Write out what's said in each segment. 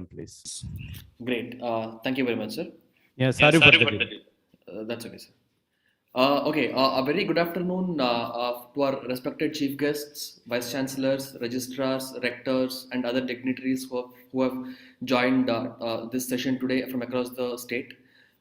please. Great. Thank you very much, sir. Yeah, sorry for the delay. That's okay, sir. Okay, a very good afternoon to our respected chief guests, vice chancellors, registrars, rectors, and other dignitaries who have joined this session today from across the state.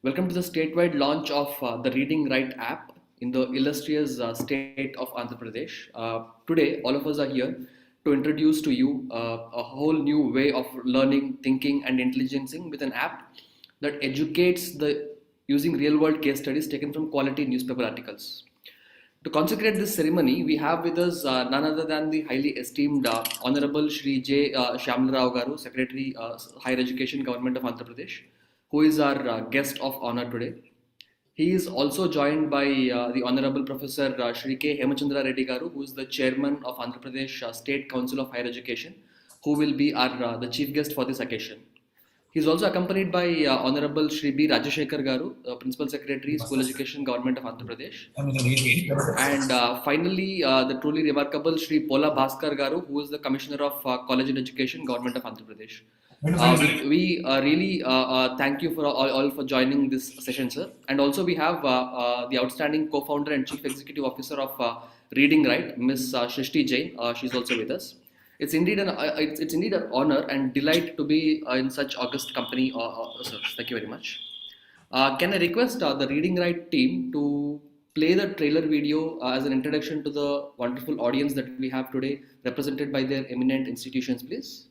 Welcome to the statewide launch of the Reading Right app in the illustrious state of Andhra Pradesh. Today, all of us are here to introduce to you a whole new way of learning, thinking, and intelligencing with an app that educates the using real world case studies taken from quality newspaper articles. To consecrate this ceremony, we have with us none other than the highly esteemed Honorable Shri J. Shyamala Rao Garu, Secretary Higher Education, Government of Andhra Pradesh, who is our guest of honor today. He is also joined by the Honorable Professor Shri K. Hemachandra Reddy Garu, who is the Chairman of Andhra Pradesh State Council of Higher Education, who will be our the chief guest for this occasion. He is also accompanied by Honorable Shri B. Rajashekar Garu, Principal Secretary, School Education, Government of Andhra Pradesh. And finally, the truly remarkable Shri Pola Bhaskar Garu, who is the Commissioner of College and Education, Government of Andhra Pradesh. We really thank you for all for joining this session, sir. And also we have the outstanding co-founder and chief executive officer of Reading Right, Miss Shrishti Jain. She's also with us. It's indeed an honor and delight to be in such august company, sir. Thank you very much. Can I request the Reading Right team to play the trailer video as an introduction to the wonderful audience that we have today, represented by their eminent institutions, please?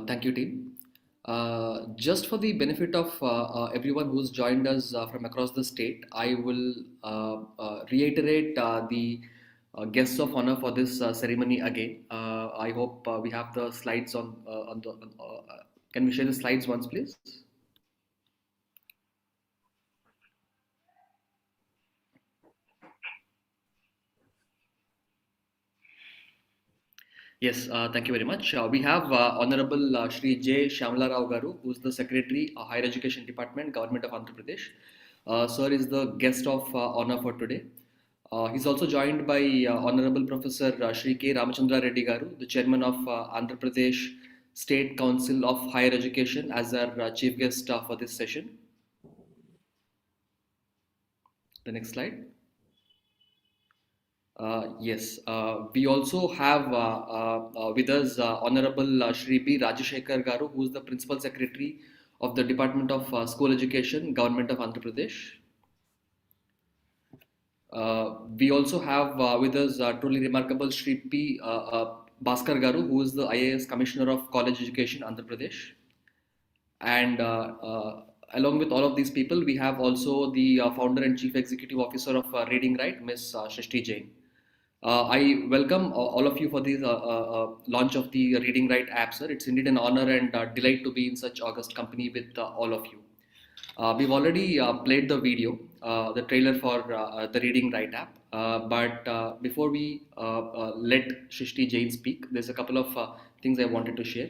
Thank you, team. Just for the benefit of everyone who's joined us from across the state, I will reiterate the guests of honor for this ceremony again. I hope we have the slides on the. Can we share the slides once, please? Yes, thank you very much. We have Honorable Shri J. Shyamala Rao Garu, who is the Secretary, Higher Education Department, Government of Andhra Pradesh. Sir is the guest of honor for today. He's also joined by Honorable Professor Shri K. Ramachandra Reddy Garu, the Chairman of Andhra Pradesh State Council of Higher Education, as our chief guest for this session. The next slide. Yes, we also have with us Honorable Shri B. Rajashekar Garu, who is the Principal Secretary of the Department of School Education, Government of Andhra Pradesh. We also have with us truly remarkable Shri P. Bhaskar Garu, who is the IAS Commissioner of College Education, Andhra Pradesh. And along with all of these people, we have also the founder and chief executive officer of Reading Right, Ms. Shrishti Jain. I welcome all of you for the launch of the Reading Right app, sir. It's indeed an honor and delight to be in such august company with all of you. We've already played the video, the trailer for the Reading Right app. But before we let Shrishti Jain speak, there's a couple of things I wanted to share.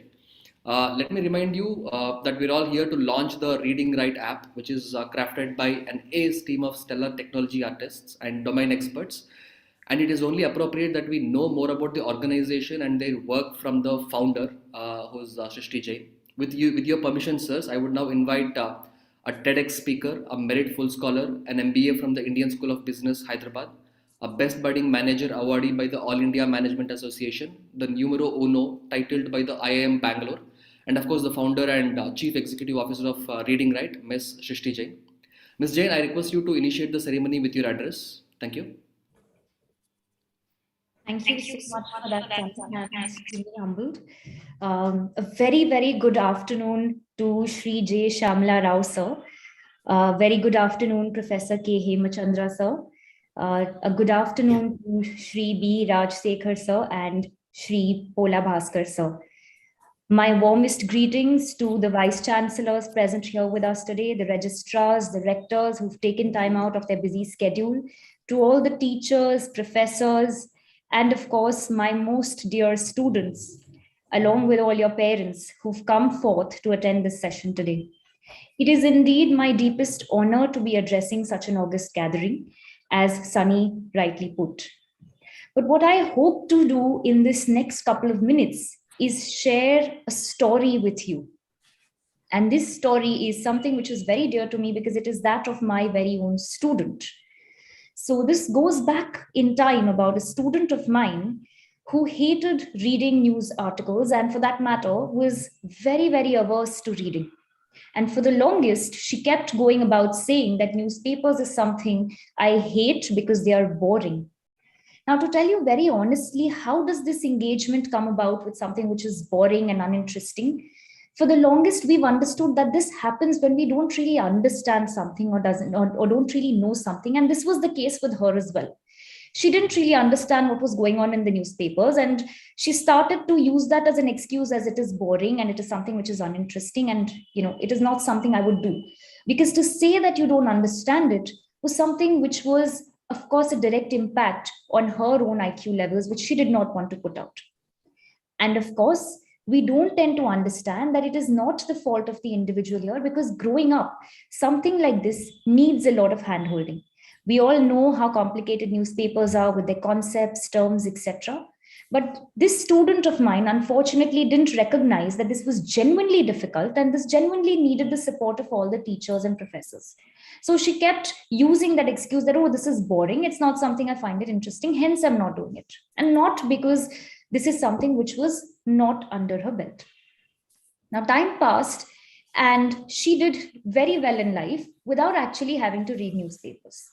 Let me remind you that we're all here to launch the Reading Right app, which is crafted by an ACE team of stellar technology artists and domain experts. And it is only appropriate that we know more about the organization and their work from the founder, who's Shrishti Jain. With your permission, sirs, I would now invite a TEDx speaker, a Merit Full Scholar, an MBA from the Indian School of Business, Hyderabad, a Best Budding Manager awardee by the All India Management Association, the numero uno titled by the IIM Bangalore, and of course the founder and Chief Executive Officer of Reading Right, Ms. Shrishti Jain. Ms. Jain, I request you to initiate the ceremony with your address. Thank you. Thank you so much for that, Captain. I'm extremely humbled. A very, very good afternoon to Shri J. Shyamala Rao, sir. Very good afternoon, Professor K. Hemachandra, sir. A good afternoon to Shri B. Rajsekhar, sir, and Shri Pola Bhaskar, sir. My warmest greetings to the Vice Chancellors present here with us today, the registrars, the rectors who've taken time out of their busy schedule, to all the teachers, professors, and of course, my most dear students, along with all your parents who've come forth to attend this session today. It is indeed my deepest honor to be addressing such an august gathering, as Sunny rightly put. But what I hope to do in this next couple of minutes is share a story with you. And this story is something which is very dear to me because it is that of my very own student. So this goes back in time about a student of mine who hated reading news articles and for that matter was very, very averse to reading. And for the longest, she kept going about saying that newspapers is something I hate because they are boring. Now, to tell you very honestly, how does this engagement come about with something which is boring and uninteresting? For the longest, we've understood that this happens when we don't really understand something or don't really know something. And this was the case with her as well. She didn't really understand what was going on in the newspapers. And she started to use that as an excuse as it is boring and it is something which is uninteresting. And, it is not something I would do. Because to say that you don't understand it was something which was, of course, a direct impact on her own IQ levels, which she did not want to put out. And of course, we don't tend to understand that it is not the fault of the individual here because growing up, something like this needs a lot of handholding. We all know how complicated newspapers are with their concepts, terms, etc. But this student of mine, unfortunately, didn't recognize that this was genuinely difficult and this genuinely needed the support of all the teachers and professors. So she kept using that excuse that, oh, this is boring. It's not something I find it interesting. Hence, I'm not doing it. And not because this is something which was not under her belt. Now, time passed and she did very well in life without actually having to read newspapers.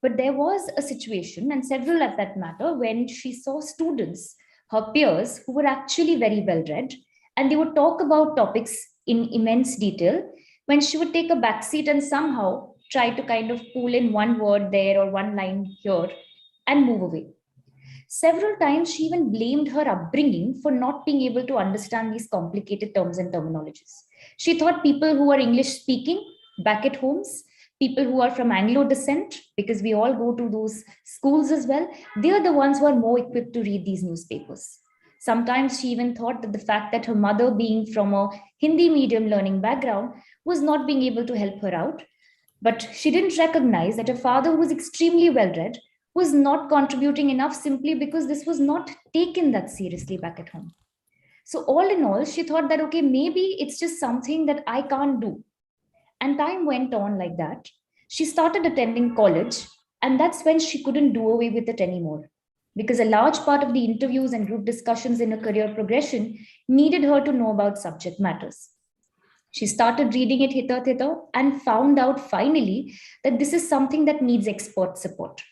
But there was a situation, and several at that matter, when she saw students, her peers, who were actually very well read, and they would talk about topics in immense detail, when she would take a backseat and somehow try to kind of pull in one word there or one line here and move away. Several times, she even blamed her upbringing for not being able to understand these complicated terms and terminologies. She thought people who are English speaking back at homes, people who are from Anglo descent, because we all go to those schools as well, they are the ones who are more equipped to read these newspapers. Sometimes she even thought that the fact that her mother, being from a Hindi medium learning background, was not being able to help her out. But she didn't recognize that her father, who was extremely well read, was not contributing enough simply because this was not taken that seriously back at home. So, all in all, she thought that, okay, maybe it's just something that I can't do. And time went on like that. She started attending college, and that's when she couldn't do away with it anymore. Because a large part of the interviews and group discussions in her career progression needed her to know about subject matters. She started reading it hither and found out finally that this is something that needs expert support.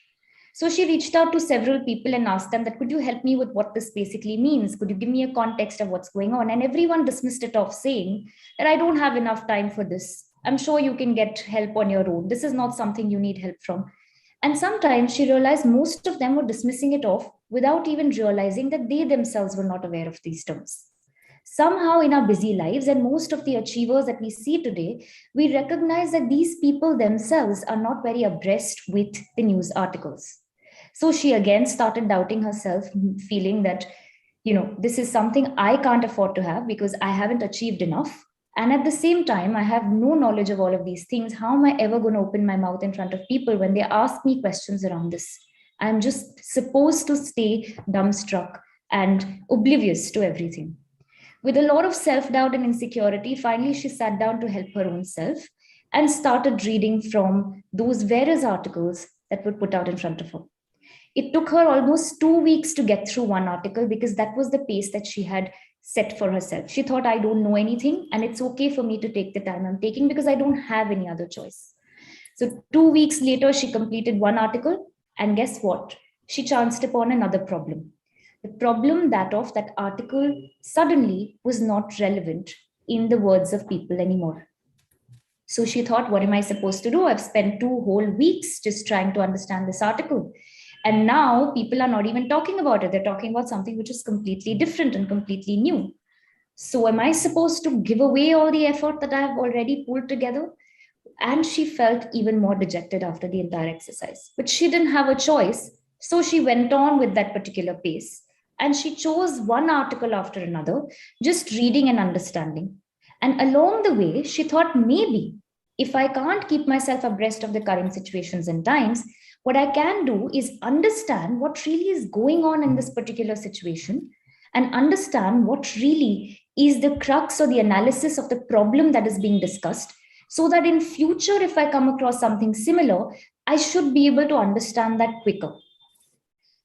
So she reached out to several people and asked them that, could you help me with what this basically means? Could you give me a context of what's going on? And everyone dismissed it off, saying that I don't have enough time for this. I'm sure you can get help on your own. This is not something you need help from. And sometimes she realized most of them were dismissing it off without even realizing that they themselves were not aware of these terms. Somehow in our busy lives and most of the achievers that we see today, we recognize that these people themselves are not very abreast with the news articles. So she again started doubting herself, feeling that, this is something I can't afford to have because I haven't achieved enough. And at the same time, I have no knowledge of all of these things. How am I ever going to open my mouth in front of people when they ask me questions around this? I'm just supposed to stay dumbstruck and oblivious to everything. With a lot of self-doubt and insecurity, finally she sat down to help her own self and started reading from those various articles that were put out in front of her. It took her almost 2 weeks to get through one article because that was the pace that she had set for herself. She thought, I don't know anything and it's okay for me to take the time I'm taking because I don't have any other choice. So 2 weeks later, she completed one article, and guess what? She chanced upon another problem. The problem that article suddenly was not relevant in the words of people anymore. So she thought, what am I supposed to do? I've spent 2 whole weeks just trying to understand this article. And now people are not even talking about it. They're talking about something which is completely different and completely new. So am I supposed to give away all the effort that I have already pulled together? And she felt even more dejected after the entire exercise. But she didn't have a choice. So she went on with that particular pace. And she chose one article after another, just reading and understanding. And along the way, she thought, maybe if I can't keep myself abreast of the current situations and times, what I can do is understand what really is going on in this particular situation and understand what really is the crux or the analysis of the problem that is being discussed, so that in future, if I come across something similar, I should be able to understand that quicker.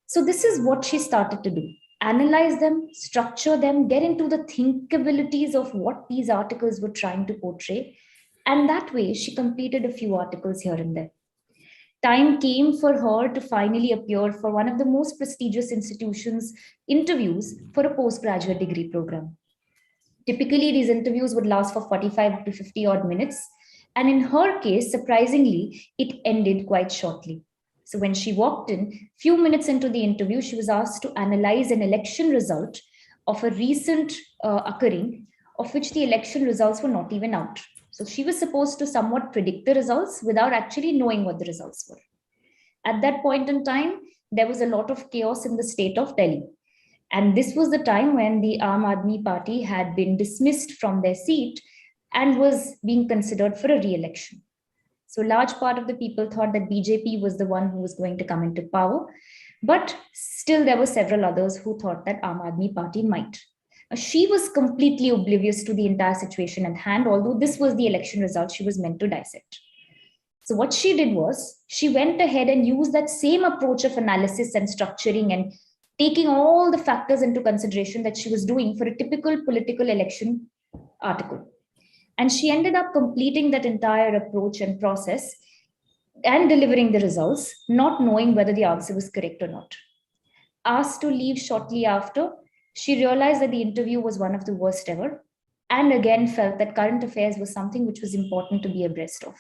So this is what she started to do. Analyze them, structure them, get into the thinkabilities of what these articles were trying to portray. And that way, she completed a few articles here and there. Time came for her to finally appear for one of the most prestigious institutions' interviews for a postgraduate degree program. Typically, these interviews would last for 45 to 50 odd minutes. And in her case, surprisingly, it ended quite shortly. So when she walked in, few minutes into the interview, she was asked to analyze an election result of a recent occurring, of which the election results were not even out. So she was supposed to somewhat predict the results without actually knowing what the results were. At that point in time, there was a lot of chaos in the state of Delhi. And this was the time when the Aam Aadmi Party had been dismissed from their seat and was being considered for a re-election. So large part of the people thought that BJP was the one who was going to come into power, but still there were several others who thought that Aam Aadmi Party might. She was completely oblivious to the entire situation at hand, although this was the election result she was meant to dissect. So what she did was, she went ahead and used that same approach of analysis and structuring and taking all the factors into consideration that she was doing for a typical political election article. And she ended up completing that entire approach and process and delivering the results, not knowing whether the answer was correct or not. Asked to leave shortly after, She realized that the interview was one of the worst ever, and again felt that current affairs was something which was important to be abreast of.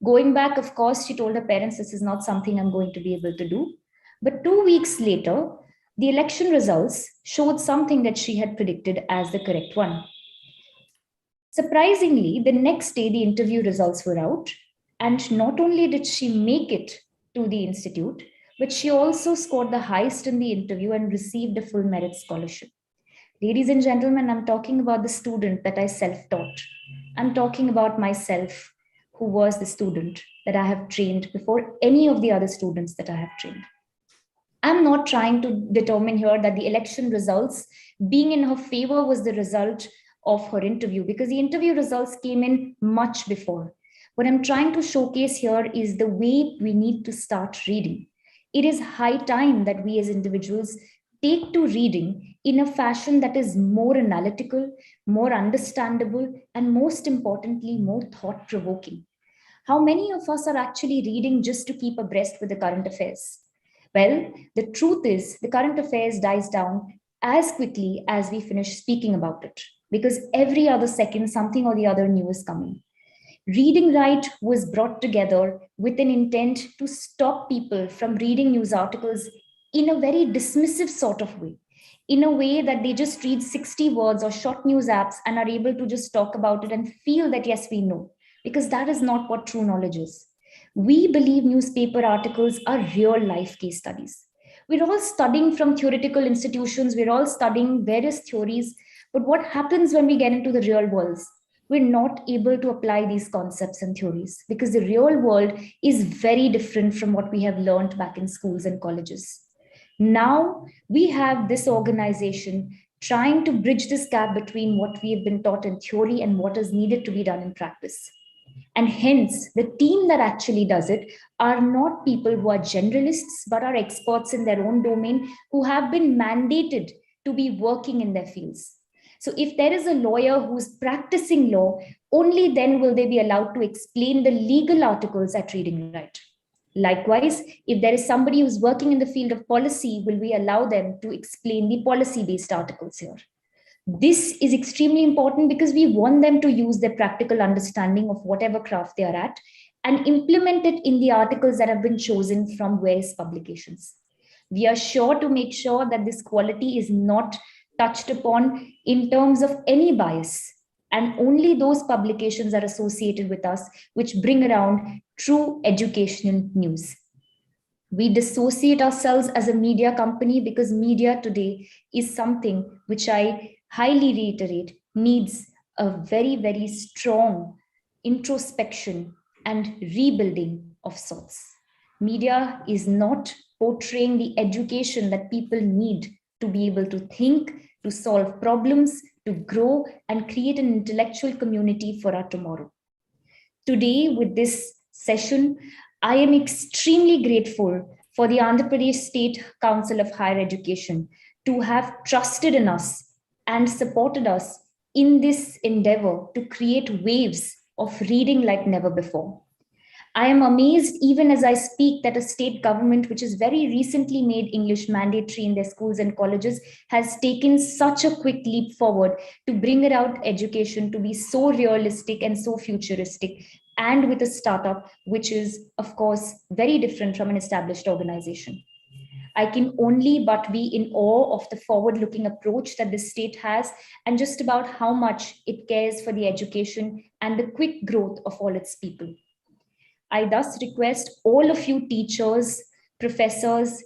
Going back, of course, she told her parents, this is not something I'm going to be able to do. But 2 weeks later, the election results showed something that she had predicted as the correct one. Surprisingly, the next day, the interview results were out. And not only did she make it to the institute, but she also scored the highest in the interview and received a full merit scholarship. Ladies and gentlemen, I'm talking about the student that I self-taught. I'm talking about myself, who was the student that I have trained before any of the other students that I have trained. I'm not trying to determine here that the election results being in her favor was the result of her interview, because the interview results came in much before. What I'm trying to showcase here is the way we need to start reading. It is high time that we as individuals take to reading in a fashion that is more analytical, more understandable, and most importantly, more thought provoking. How many of us are actually reading just to keep abreast with the current affairs? Well, the truth is, the current affairs dies down as quickly as we finish speaking about it, because every other second, something or the other new is coming. Reading Right was brought together with an intent to stop people from reading news articles in a very dismissive sort of way, in a way that they just read 60 words or short news apps and are able to just talk about it and feel that, yes, we know, because that is not what true knowledge is. We believe newspaper articles are real life case studies. We're all studying from theoretical institutions, we're all studying various theories, but what happens when we get into the real world? We're not able to apply these concepts and theories because the real world is very different from what we have learned back in schools and colleges. Now we have this organization trying to bridge this gap between what we have been taught in theory and what is needed to be done in practice. And hence, the team that actually does it are not people who are generalists, but are experts in their own domain who have been mandated to be working in their fields. So if there is a lawyer who's practicing law, only then will they be allowed to explain the legal articles at Reading Right. Likewise, if there is somebody who's working in the field of policy, will we allow them to explain the policy-based articles here? This is extremely important because we want them to use their practical understanding of whatever craft they are at and implement it in the articles that have been chosen from various publications. We are sure to make sure that this quality is not touched upon in terms of any bias, and only those publications are associated with us which bring around true educational news. We dissociate ourselves as a media company because media today is something which I highly reiterate needs a very, very strong introspection and rebuilding of sorts. Media is not portraying the education that people need to be able to think, to solve problems, to grow and create an intellectual community for our tomorrow. Today, with this session, I am extremely grateful for the Andhra Pradesh State Council of Higher Education to have trusted in us and supported us in this endeavor to create waves of reading like never before. I am amazed even as I speak that a state government which has very recently made English mandatory in their schools and colleges has taken such a quick leap forward to bring about education to be so realistic and so futuristic, and with a startup which is, of course, very different from an established organization. I can only but be in awe of the forward-looking approach that the state has and just about how much it cares for the education and the quick growth of all its people. I thus request all of you teachers, professors,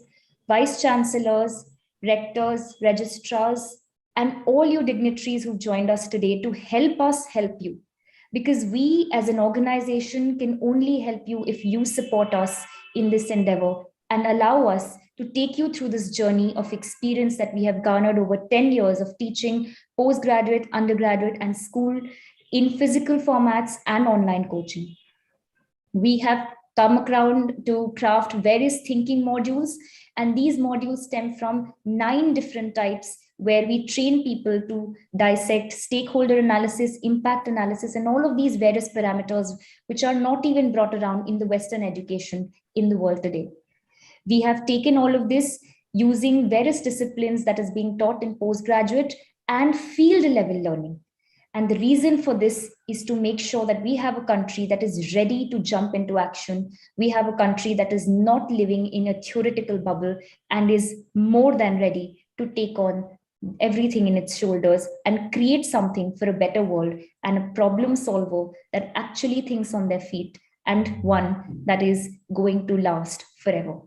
vice chancellors, rectors, registrars, and all you dignitaries who've joined us today to help us help you. Because we as an organization can only help you if you support us in this endeavor and allow us to take you through this journey of experience that we have garnered over 10 years of teaching postgraduate, undergraduate, and school in physical formats and online coaching. We have come around to craft various thinking modules, and these modules stem from 9 different types where we train people to dissect stakeholder analysis, impact analysis, and all of these various parameters which are not even brought around in the Western education in the world today. We have taken all of this, using various disciplines that is being taught in postgraduate and field level learning. And the reason for this is to make sure that we have a country that is ready to jump into action. We have a country that is not living in a theoretical bubble and is more than ready to take on everything in its shoulders and create something for a better world, and a problem solver that actually thinks on their feet, and one that is going to last forever.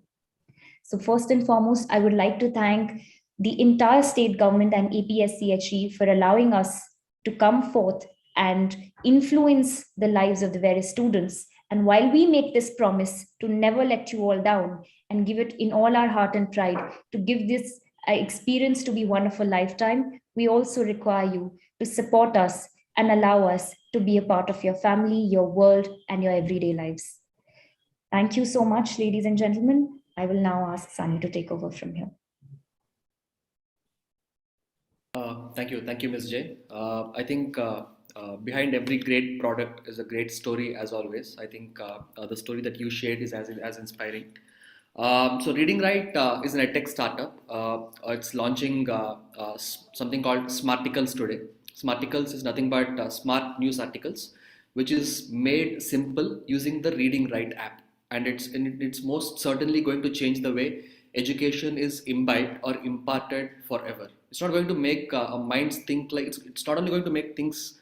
So first and foremost, I would like to thank the entire state government and APSCHE for allowing us to come forth and influence the lives of the various students. And while we make this promise to never let you all down and give it in all our heart and pride to give this experience to be one of a lifetime, we also require you to support us and allow us to be a part of your family, your world, and your everyday lives. Thank you so much, ladies and gentlemen. I will now ask Sunny to take over from here. Thank you, Ms. J. I think behind every great product is a great story, as always. I think the story that you shared is as inspiring. So Reading Right is an edtech startup. It's launching something called Smarticles today. Smarticles is nothing but smart news articles, which is made simple using the Reading Right app, and it's most certainly going to change the way education is imbibed or imparted forever. It's not going to make minds think like it's not only going to make things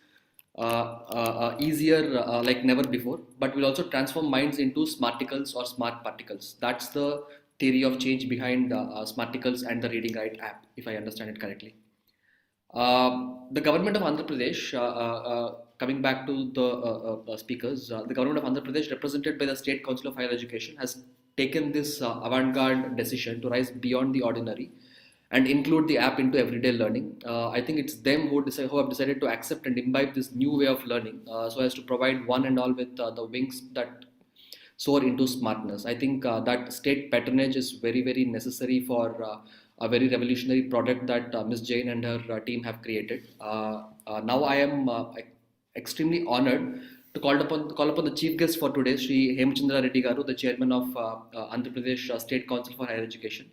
easier like never before, but will also transform minds into smarticles or smart particles. That's the theory of change behind smarticles and the Reading Right app, if I understand it correctly. The government of Andhra Pradesh, coming back to the speakers, the government of Andhra Pradesh, represented by the State Council of Higher Education, has taken this avant-garde decision to rise beyond the ordinary and include the app into everyday learning. I think it's them who have decided to accept and imbibe this new way of learning, so as to provide one and all with the wings that soar into smartness. I think that state patronage is very, very necessary for a very revolutionary product that Ms. Jain and her team have created. Now I am extremely honored to call upon the chief guest for today, Sri Hemchandra Reddy Garu, the chairman of Andhra Pradesh State Council for Higher Education.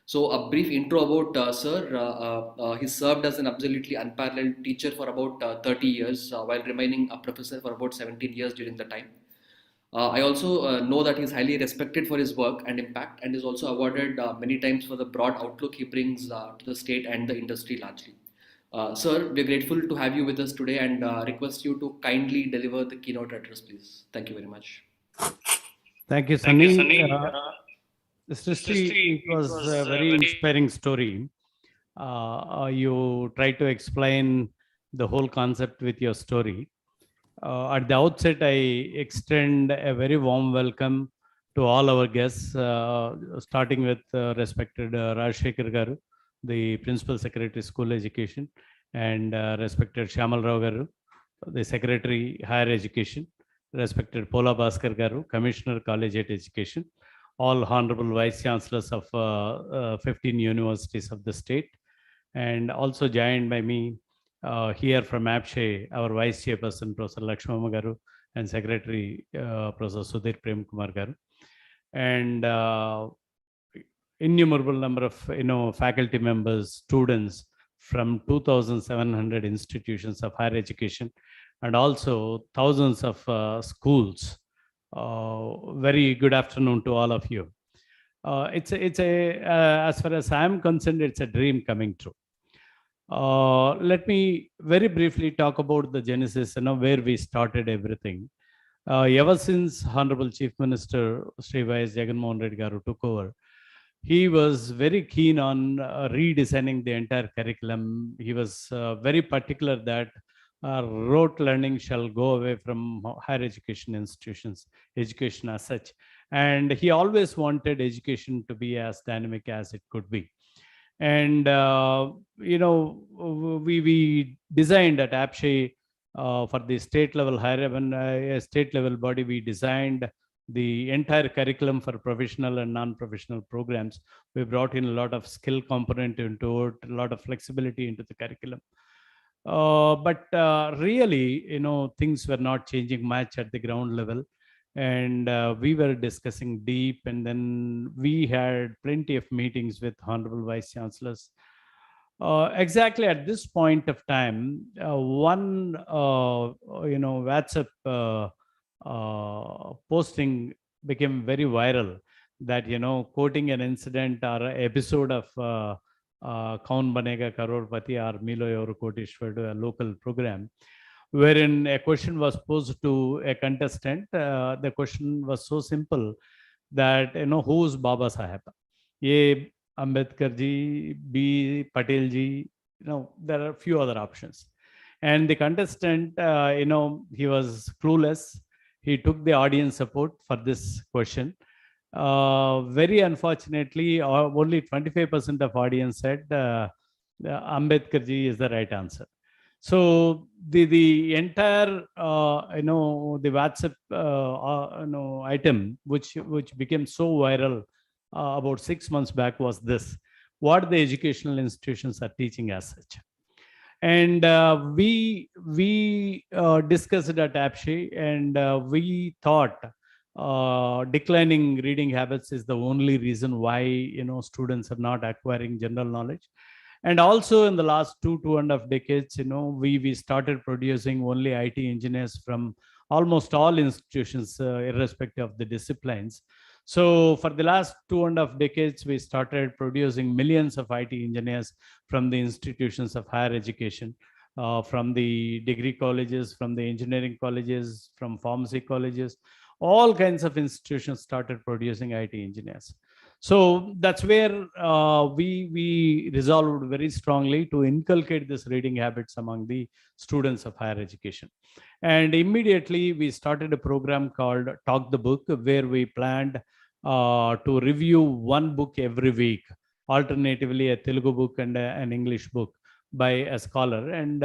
So a brief intro about sir. He served as an absolutely unparalleled teacher for about 30 years, while remaining a professor for about 17 years during the time. I also know that he's highly respected for his work and impact, and is also awarded many times for the broad outlook he brings to the state and the industry largely. Sir, we're grateful to have you with us today, and request you to kindly deliver the keynote address, please. Thank you very much. Thank you, Sunny. Srishti, it was a very inspiring story. You tried to explain the whole concept with your story. At the outset, I extend a very warm welcome to all our guests, starting with respected Rajshekhar Garu, the Principal Secretary School Education, and respected Shyamal Rao Garu, the Secretary Higher Education, respected Pola Bhaskar Garu, Commissioner Collegiate Education, all Honorable Vice Chancellors of 15 universities of the state, and also joined by me here from APSHE, our Vice Chairperson, Professor Lakshmama Garu, and Secretary, Professor Sudhir Prem Kumar Garu, and innumerable number of faculty members, students from 2,700 institutions of higher education, and also thousands of schools. Very good afternoon to all of you. It's as far as I'm concerned, it's a dream coming true. Let me very briefly talk about the genesis, where we started everything. Ever since Honorable Chief Minister Sri Y.S. Jagan Mohan Reddy Garu took over, he was very keen on redesigning the entire curriculum. He was very particular that rote learning shall go away from higher education institutions, education as such. And he always wanted education to be as dynamic as it could be. And, we designed at APSHE for the state level state level body, we designed the entire curriculum for professional and non-professional programs. We brought in a lot of skill component into it, a lot of flexibility into the curriculum. But really, things were not changing much at the ground level. and we were discussing deep, and then we had plenty of meetings with honorable vice chancellors. Exactly at this point of time, one WhatsApp posting became very viral, that quoting an incident or a episode of Kaun Banega Karorpati or Milo Evaru Kotishwarudu, a local program, wherein a question was posed to a contestant. The question was so simple that, who's Baba Saheb? A. Ambedkar ji, B. Patel ji. There are a few other options. And the contestant, he was clueless. He took the audience support for this question. Very unfortunately, only 25% of audience said Ambedkar ji is the right answer. So the entire the WhatsApp item which became so viral about 6 months back was this: what the educational institutions are teaching as such. And we discussed it at APSHE, and we thought declining reading habits is the only reason why students are not acquiring general knowledge. And also in the last two and a half decades, we started producing only IT engineers from almost all institutions, irrespective of the disciplines. So for the last 2.5 decades, we started producing millions of IT engineers from the institutions of higher education, from the degree colleges, from the engineering colleges, from pharmacy colleges. All kinds of institutions started producing IT engineers. So that's where we resolved very strongly to inculcate this reading habits among the students of higher education. And immediately we started a program called Talk the Book, where we planned to review one book every week, alternatively a Telugu book and an English book by a scholar. And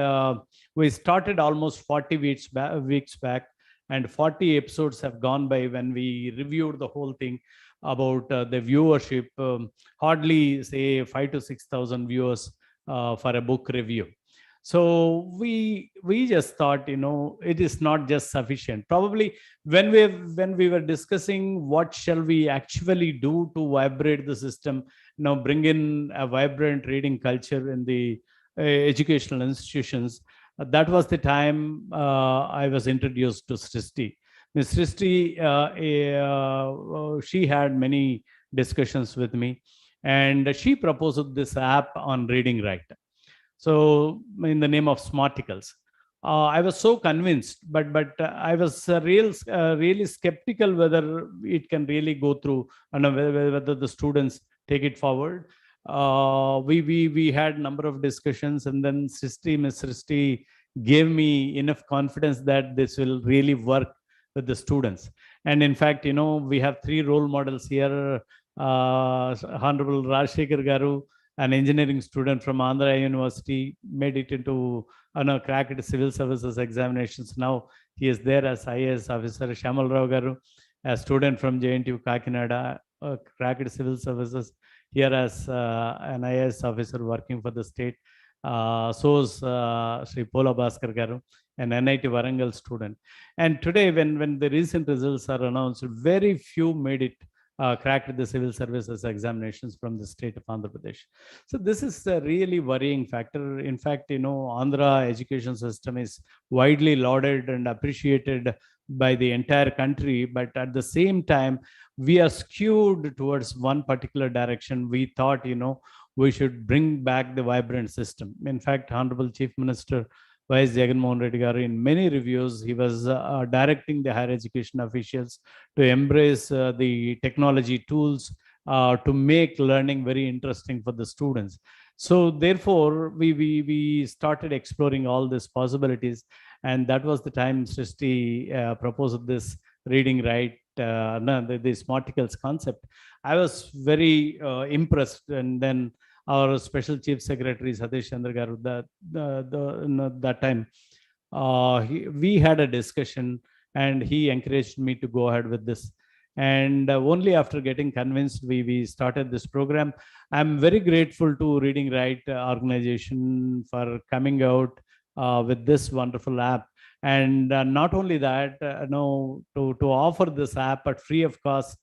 we started almost 40 weeks back, and 40 episodes have gone by when we reviewed the whole thing about the viewership, hardly say 5,000 to 6,000 viewers for a book review. So we just thought, it is not just sufficient. Probably when we were discussing what shall we actually do to vibrate the system, bring in a vibrant reading culture in the educational institutions, that was the time I was introduced to Srishti. Ms. Srishti, she had many discussions with me, and she proposed this app on Reading Right. So in the name of Smarticles. I was so convinced, but I was really skeptical whether it can really go through, and whether the students take it forward. We had a number of discussions, and then Ms. Srishti gave me enough confidence that this will really work with the students. And in fact, we have 3 role models here. Honorable Rajshekhar Garu, an engineering student from Andhra University, made it into cracked civil services examinations. Now he is there as IAS officer. Shamal Rao Garu, a student from JNTU Kakinada, cracked civil services, here as an IAS officer working for the state. So is Sri Pola Bhaskar Garu, an NIT Warangal student. And today, when the recent results are announced, very few made it, cracked the civil services examinations from the state of Andhra Pradesh. So this is a really worrying factor. In fact, Andhra education system is widely lauded and appreciated by the entire country, but at the same time, we are skewed towards one particular direction. We thought, we should bring back the vibrant system. In fact, Honorable Chief Minister Y.S. Jagannath Reddy Garu, in many reviews, he was directing the higher education officials to embrace the technology tools to make learning very interesting for the students. So therefore, we started exploring all these possibilities, and that was the time Srishti proposed this Reading Right, the Smarticles concept. I was very impressed, and then our special chief secretary Satish Chandra Garu, that time we had a discussion, and he encouraged me to go ahead with this. And only after getting convinced, we started this program. I'm very grateful to Reading Right organization for coming out with this wonderful app. And not only that, to offer this app at free of cost,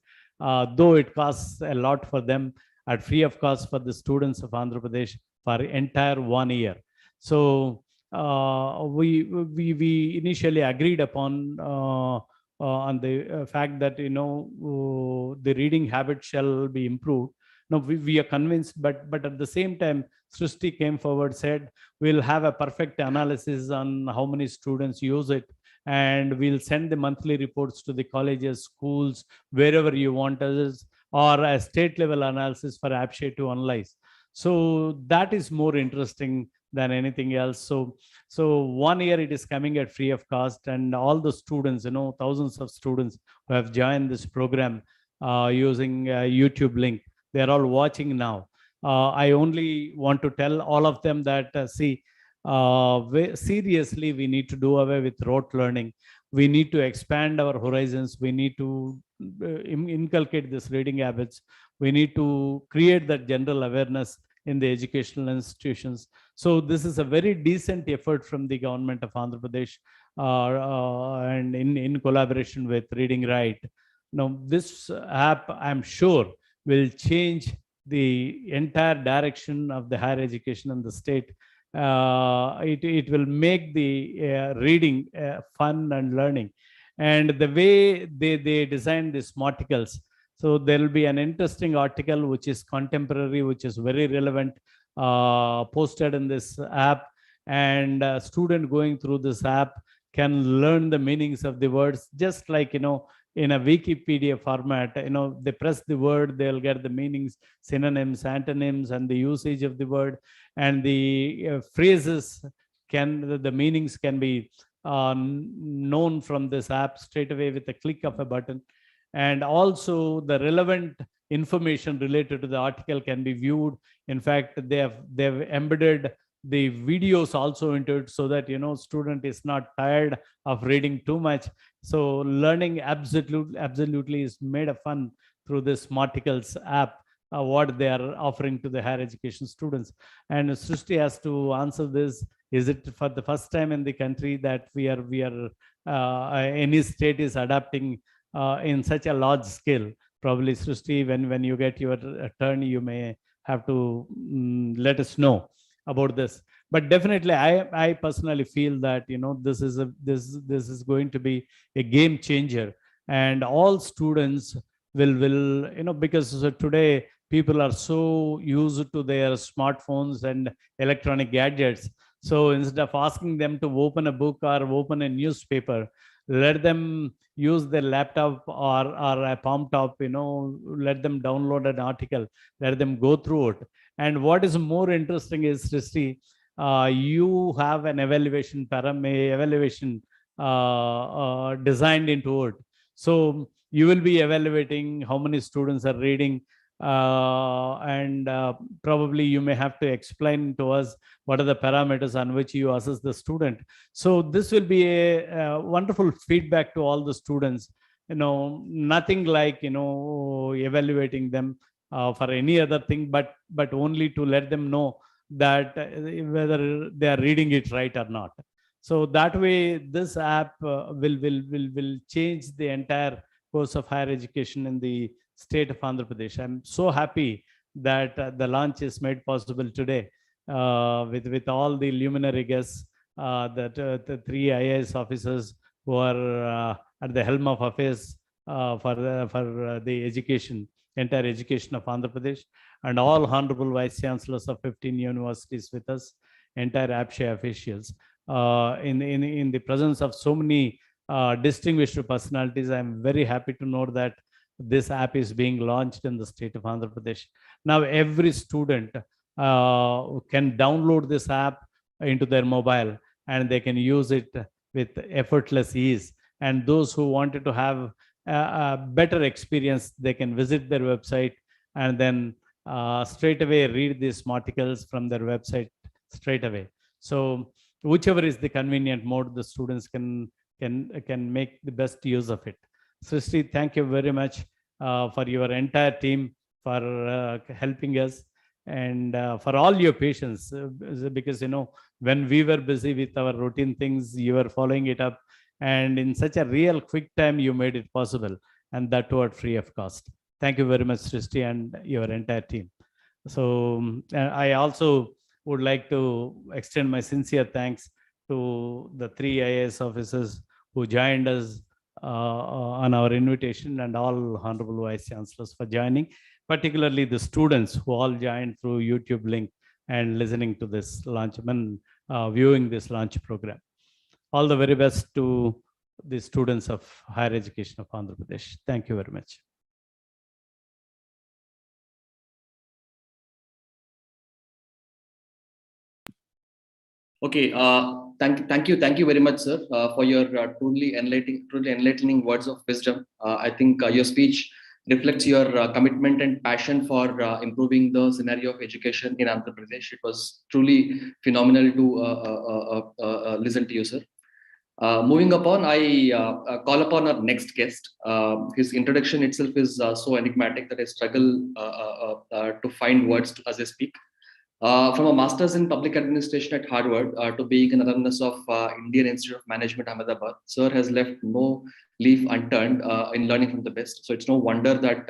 though it costs a lot for them, at free of cost for the students of Andhra Pradesh for entire 1 year. So we initially agreed upon on the fact that the reading habit shall be improved. No, we are convinced, but at the same time, Srishti came forward, said we'll have a perfect analysis on how many students use it, and we'll send the monthly reports to the colleges, schools, wherever you want us, or a state level analysis for AppShare to analyze. So that is more interesting than anything else. So 1 year it is coming at free of cost, and all the students, thousands of students who have joined this program using YouTube link, they are all watching now. I only want to tell all of them that seriously, we need to do away with rote learning. We need to expand our horizons. We need to inculcate this reading habits. We need to create that general awareness in the educational institutions. So this is a very decent effort from the government of Andhra Pradesh, and in collaboration with Reading Right. Now, this app, I'm sure, will change the entire direction of the higher education in the state. It will make the reading fun and learning. And the way they design these articles, so there will be an interesting article which is contemporary, which is very relevant, posted in this app, and a student going through this app can learn the meanings of the words, just like in a Wikipedia format. They press the word, they'll get the meanings, synonyms, antonyms, and the usage of the word, and the phrases the meanings can be known from this app straight away with a click of a button. And also the relevant information related to the article can be viewed. In fact, they've embedded the videos also into it, so that student is not tired of reading too much. So learning absolutely is made a fun through this Smarticles app, what they are offering to the higher education students. And Srishti has to answer this. Is it for the first time in the country that we are any state is adapting in such a large scale? Probably, Srishti, when you get your turn, you may have to let us know about this. But definitely, I personally feel that this is going to be a game changer, and all students will because today people are so used to their smartphones and electronic gadgets. So instead of asking them to open a book or open a newspaper, let them use their laptop or a palm top, let them download an article, let them go through it. And what is more interesting is, Srishti, you have an evaluation designed into it. So you will be evaluating how many students are reading, and probably you may have to explain to us what are the parameters on which you assess the student. So this will be a wonderful feedback to all the students. Nothing like evaluating them for any other thing, but only to let them know that whether they are reading it right or not. So that way, this app will change the entire course of higher education in the state of Andhra Pradesh. I'm so happy that the launch is made possible today with all the luminary guests, the 3 IAS officers who are at the helm of affairs for the education, entire education of Andhra Pradesh, and all honorable vice chancellors of 15 universities with us, entire AppShare officials. In the presence of so many distinguished personalities, I'm very happy to know that this app is being launched in the state of Andhra Pradesh. Now every student can download this app into their mobile, and they can use it with effortless ease. And those who wanted to have a better experience, they can visit their website and then straight away read these articles from their website straight away. So whichever is the convenient mode, the students can make the best use of it. Srishti, thank you very much for your entire team for helping us. and for all your patience, because when we were busy with our routine things, you were following it up, and in such a real quick time you made it possible, and that too at free of cost. Thank you very much, Srishti, and your entire team. So I also would like to extend my sincere thanks to the 3 IAS officers who joined us on our invitation, and all honorable vice chancellors for joining, particularly the students who all joined through YouTube link and listening to this launch, viewing this launch program. All the very best to the students of higher education of Andhra Pradesh. Thank you very much. Okay, thank you very much, sir, for your truly enlightening words of wisdom. I think your speech reflects your commitment and passion for improving the scenario of education in Andhra Pradesh. It was truly phenomenal to listen to you, sir. Moving upon, I call upon our next guest. His introduction itself is so enigmatic that I struggle to find words as I speak. From a master's in public administration at Harvard to being an alumnus of Indian Institute of Management, Ahmedabad, sir has left no leaf unturned in learning from the best. So it's no wonder that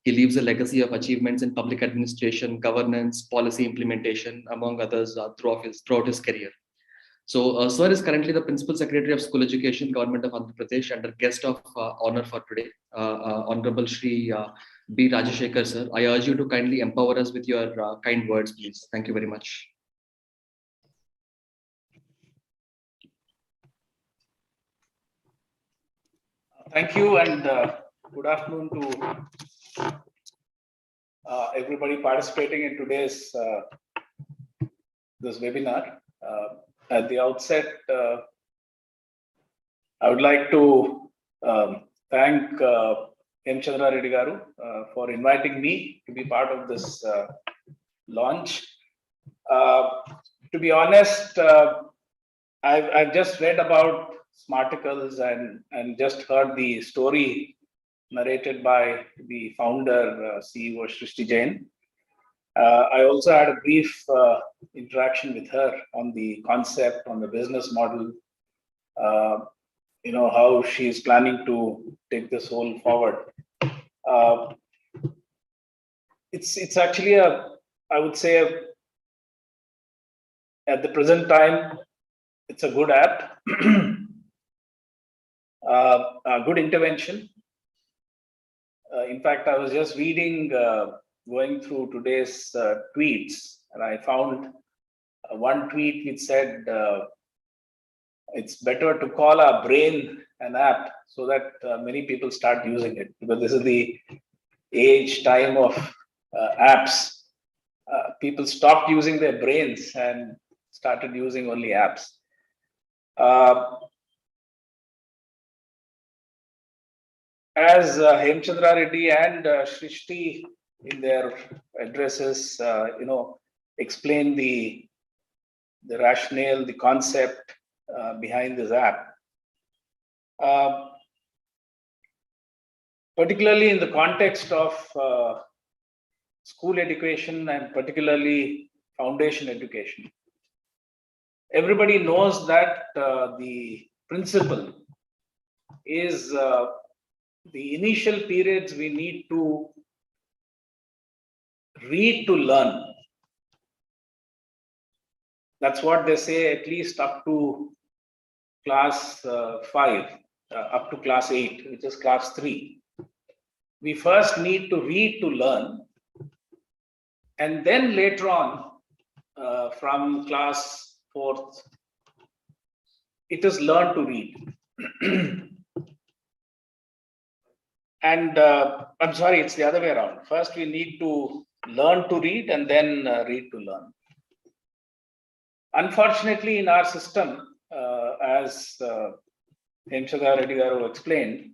he leaves a legacy of achievements in public administration, governance, policy implementation, among others, throughout his career. So, sir is currently the Principal Secretary of School Education, Government of Andhra Pradesh, and our guest of honor for today, Honorable Shri B. Rajashekar, sir. I urge you to kindly empower us with your kind words, please. Thank you very much. Thank you, and good afternoon to everybody participating in today's this webinar. At the outset, I would like to thank M. Chandra Reddy Garu for inviting me to be part of this launch. To be honest, I've just read about Smarticles and just heard the story narrated by the founder, CEO Srishti Jain. I also had a brief interaction with her on the concept, on the business model, how she is planning to take this whole forward. It's actually I would say, at the present time, it's a good app, a good intervention. In fact, I was just reading, going through today's tweets, and I found one tweet which said, it's better to call our brain an app so that many people start using it, because this is the time of apps. People stopped using their brains and started using only apps. As Hemchandra Reddy and Srishti in their addresses, explain the rationale, the concept behind this app. Particularly in the context of school education and particularly foundation education. Everybody knows that the principle is the initial periods we need to read to learn. That's what they say, at least up to class 5, up to class 8, which is class 3. We first need to read to learn, and then later on, from class 4th, it is learn to read. And I'm sorry, it's the other way around. First, we need to learn to read and then read to learn. Unfortunately, in our system, as Hemchandra Reddy Garu explained,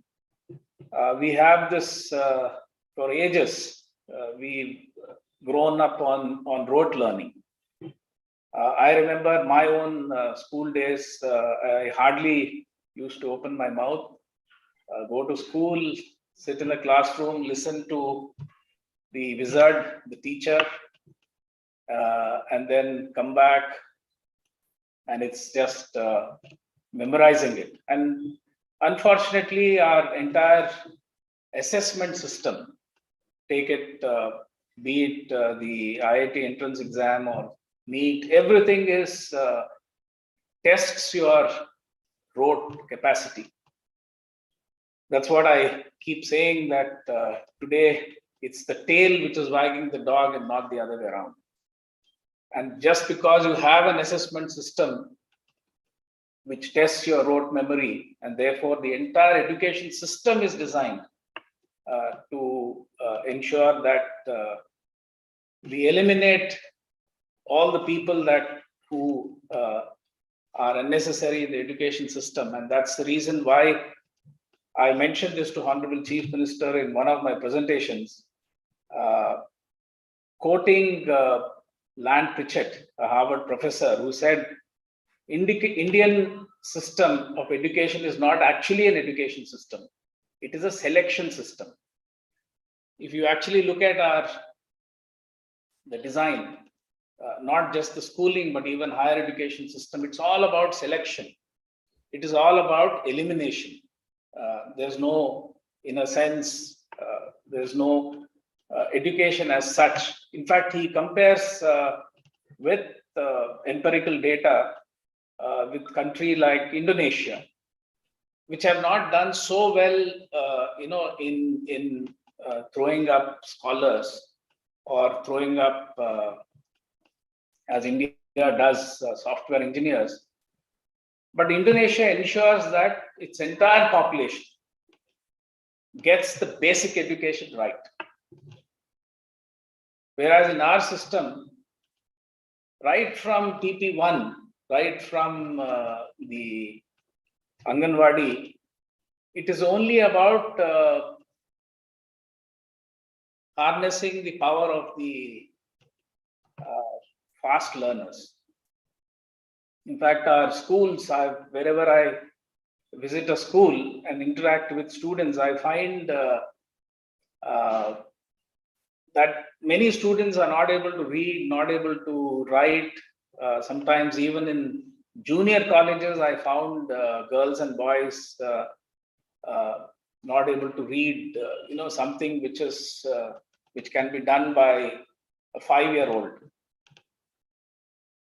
we have this for ages. We've grown up on rote learning. I remember my own school days. I hardly used to open my mouth, go to school, sit in a classroom, listen to the wizard, the teacher, and then come back, and it's just memorizing it. And unfortunately, our entire assessment system, take it, be it the IIT entrance exam or NEET, everything is tests your rote capacity. That's what I keep saying, that today it's the tail which is wagging the dog and not the other way around. And just because you have an assessment system which tests your rote memory, and therefore the entire education system is designed to ensure that we eliminate all the people who are unnecessary in the education system. And that's the reason why I mentioned this to Honorable Chief Minister in one of my presentations, quoting Land Pritchett, a Harvard professor, who said, Indian system of education is not actually an education system. It is a selection system. If you actually look at the design, not just the schooling, but even higher education system, it's all about selection. It is all about elimination. There's no, in a sense, there's no education as such. In fact, he compares with empirical data with country like Indonesia, which have not done so well, in throwing up scholars or throwing up, as India does, software engineers. But Indonesia ensures that its entire population gets the basic education right. Whereas in our system, right from TP1, right from the Anganwadi, it is only about harnessing the power of the fast learners. In fact, our schools, wherever I visit a school and interact with students, I find that many students are not able to read, not able to write. Sometimes even in junior colleges, I found girls and boys not able to read, something which can be done by a 5-year-old.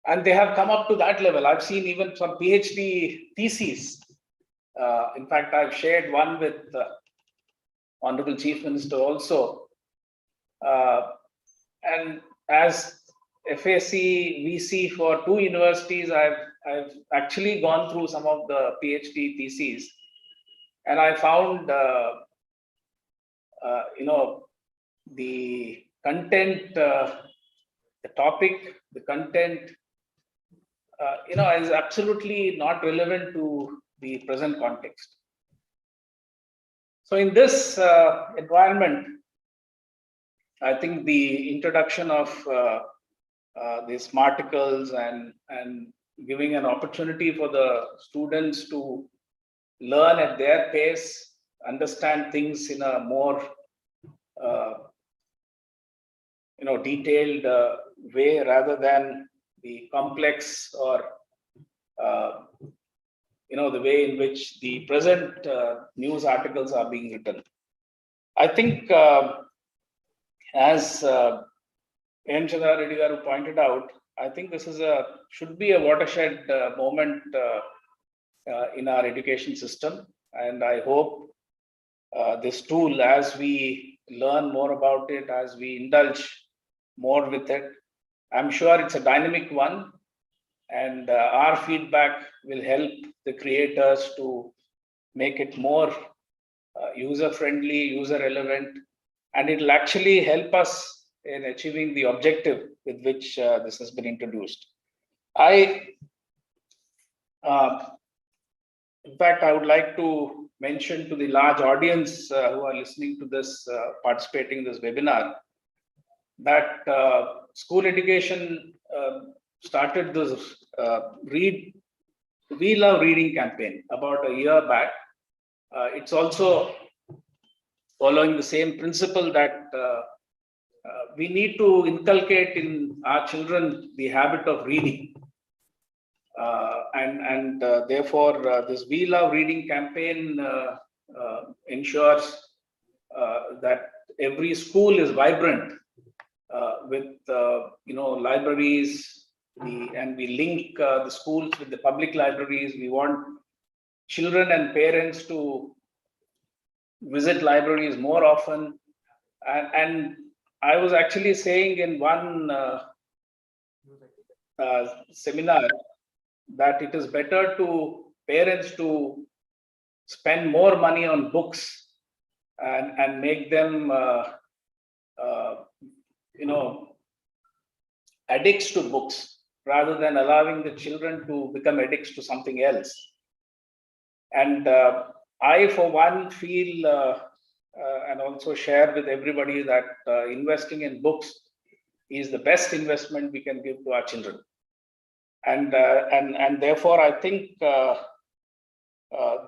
And they have come up to that level. I've seen even some PhD theses. In fact, I've shared one with Honorable Chief Minister also. And as FAC VC for 2 universities, I've actually gone through some of the PhD theses, and I found the content, the topic, the content, is absolutely not relevant to the present context. So in this environment, I think the introduction of these smarticles and giving an opportunity for the students to learn at their pace, understand things in a more detailed way, rather than the complex or the way in which the present news articles are being written. I think, as N. Chandra Reddy garu pointed out, I think this should be a watershed moment in our education system, and I hope this tool, as we learn more about it, as we indulge more with it, I'm sure it's a dynamic one, and our feedback will help the creators to make it more user-friendly, user-relevant, and it'll actually help us in achieving the objective with which this has been introduced. In fact, I would like to mention to the large audience who are listening to this, participating in this webinar, that school education started this We Love Reading campaign about a year back. It's also following the same principle that we need to inculcate in our children the habit of reading. And therefore, this We Love Reading campaign ensures that every school is vibrant with libraries. We link the schools with the public libraries. We want children and parents to visit libraries more often. And I was actually saying in one seminar that it is better to parents to spend more money on books and make them addicts to books rather than allowing the children to become addicts to something else. And I, for one, feel and also share with everybody that investing in books is the best investment we can give to our children. And therefore, I think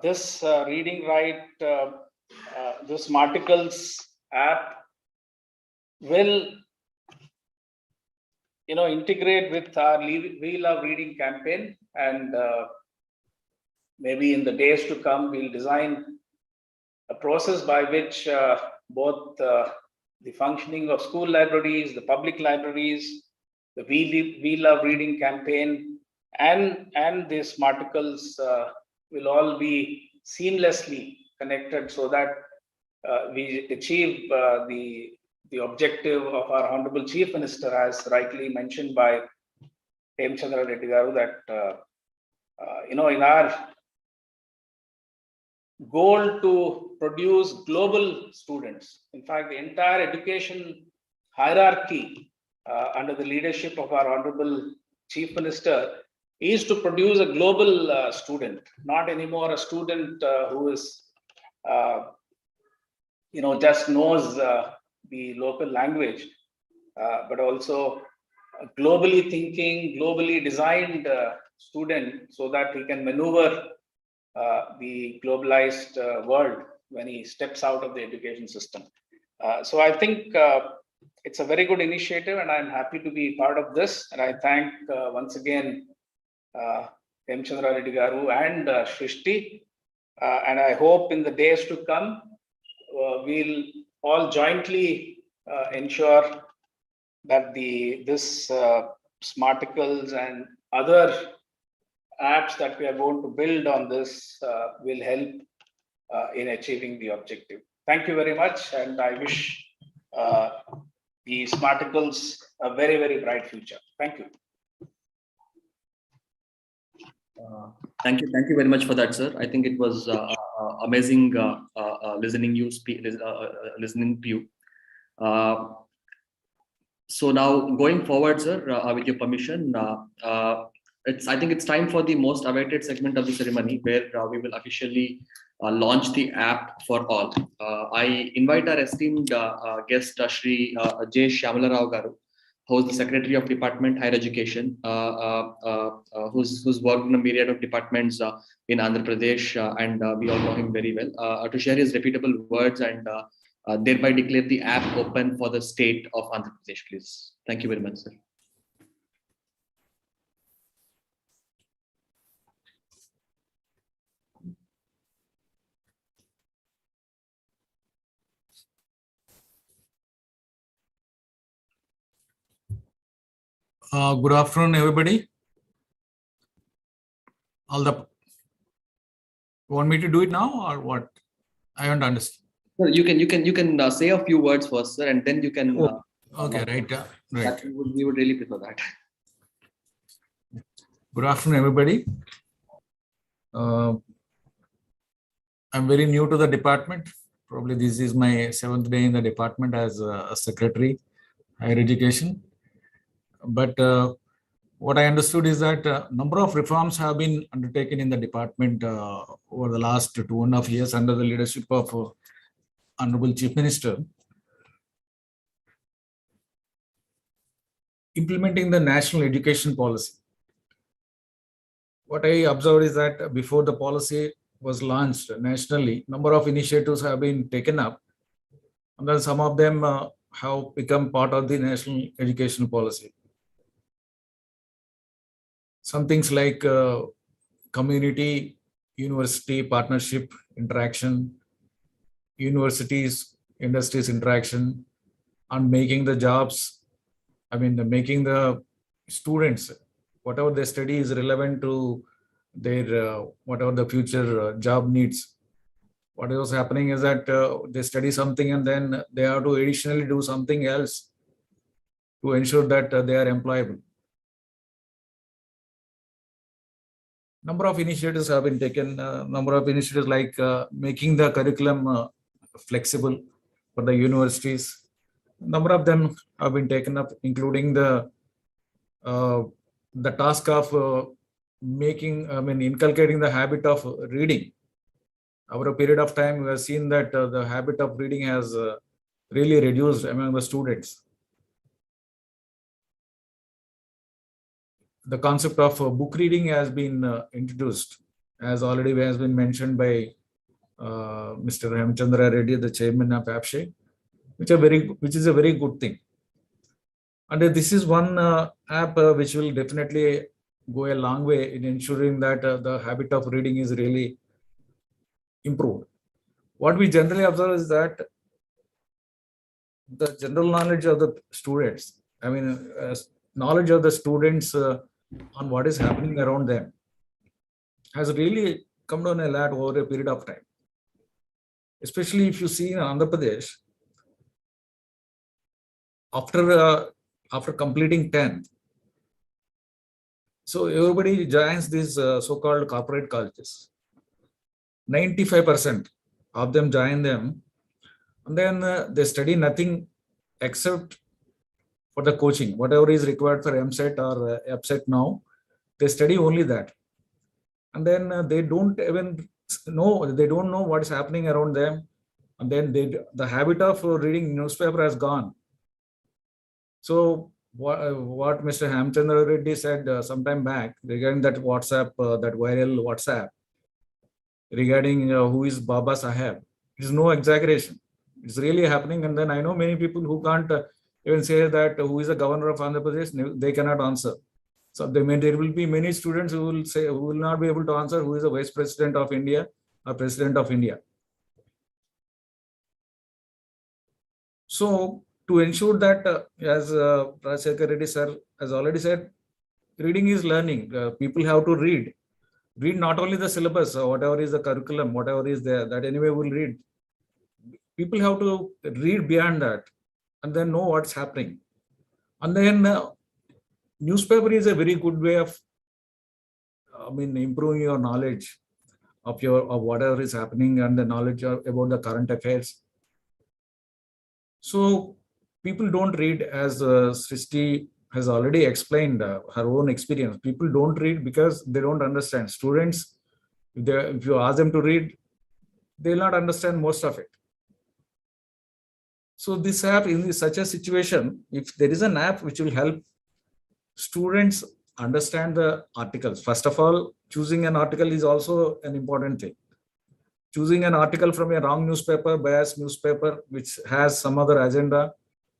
this Reading Right, this Smarticles app will, integrate with our We Love Reading campaign, and maybe in the days to come, we'll design a process by which both the functioning of school libraries, the public libraries, the We Love Reading campaign, and the Smarticles will all be seamlessly connected, so that we achieve the objective of our Honorable Chief Minister, as rightly mentioned by Hemchandra Reddy Garu, that in our goal to produce global students, in fact, the entire education hierarchy under the leadership of our Honorable Chief Minister is to produce a global student, not anymore a student who is, just knows the local language, but also a globally thinking, globally designed student, so that he can maneuver the globalized world when he steps out of the education system. So I think it's a very good initiative, and I'm happy to be part of this. And I thank once again Hemchandra Reddy Garu and Shrishti. And I hope in the days to come, we'll all jointly ensure that this Smarticles and other apps that we are going to build on this will help in achieving the objective. Thank you very much, and I wish the Smarticles a very, very bright future. Thank you. Thank you very much for that, sir. I think it was amazing listening to you. So now going forward, sir, with your permission, I think it's time for the most awaited segment of the ceremony, where we will officially launch the app for all. I invite our esteemed guest, Shri J. Shyamala Rao Garu, who is the Secretary of Department Higher Education, who's worked in a myriad of departments in Andhra Pradesh, and we all know him very well, to share his reputable words and thereby declare the app open for the state of Andhra Pradesh, please. Thank you very much, sir. Good afternoon, everybody. You want me to do it now or what? I don't understand. Well, you can say a few words first, sir, and then you can. Okay, right. Right. We would really prefer that. Good afternoon, everybody. I'm very new to the department. Probably this is my 7th day in the department as a secretary, higher education. But what I understood is that a number of reforms have been undertaken in the department over the last 2.5 years under the leadership of Honorable Chief Minister. Implementing the national education policy. What I observed is that before the policy was launched nationally, number of initiatives have been taken up. And then some of them have become part of the national education policy. Some things like community university partnership interaction, universities industries interaction, and making the jobs, making the students, whatever they study is relevant to their whatever the future job needs. What is happening is that they study something and then they have to additionally do something else to ensure that they are employable. Number of initiatives have been taken. Number of initiatives like making the curriculum flexible for the universities. Number of them have been taken up, including the task of inculcating the habit of reading. Over a period of time, we have seen that the habit of reading has really reduced among the students. The concept of book reading has been introduced, as already has been mentioned by Mr. Hemchandra Reddy, the chairman of APSHE, which is a very good thing. And this is one app which will definitely go a long way in ensuring that the habit of reading is really improved. What we generally observe is that the general knowledge of the students, knowledge of the students on what is happening around them has really come down a lot over a period of time. Especially if you see in Andhra Pradesh, after completing 10th, so everybody joins these so-called corporate colleges. 95% of them join them, and then they study nothing except for the coaching, whatever is required for MSET or EPSET now, they study only that. And then they don't even know, they don't know what is happening around them. And then the habit of reading newspaper has gone. So what Mr. Hemchandra Reddy said some time back regarding that WhatsApp, that viral WhatsApp, regarding who is Baba Saheb, it is no exaggeration. It's really happening. And then I know many people who can't even say that who is the governor of Andhra Pradesh, they cannot answer. So there will be many students who will not be able to answer who is the vice president of India or president of India. So to ensure that, as Rajshekhar Reddy sir has already said, reading is learning. People have to read not only the syllabus, whatever is the curriculum, whatever is there, that anyway will read. People have to read beyond that and then know what's happening. And then newspaper is a very good way of improving your knowledge of whatever is happening and the knowledge about the current affairs. So people don't read, as Srishti has already explained her own experience. People don't read because they don't understand. Students, if you ask them to read, they will not understand most of it. So this app, in such a situation, if there is an app which will help students understand the articles, first of all, choosing an article is also an important thing. Choosing an article from a wrong newspaper, biased newspaper, which has some other agenda,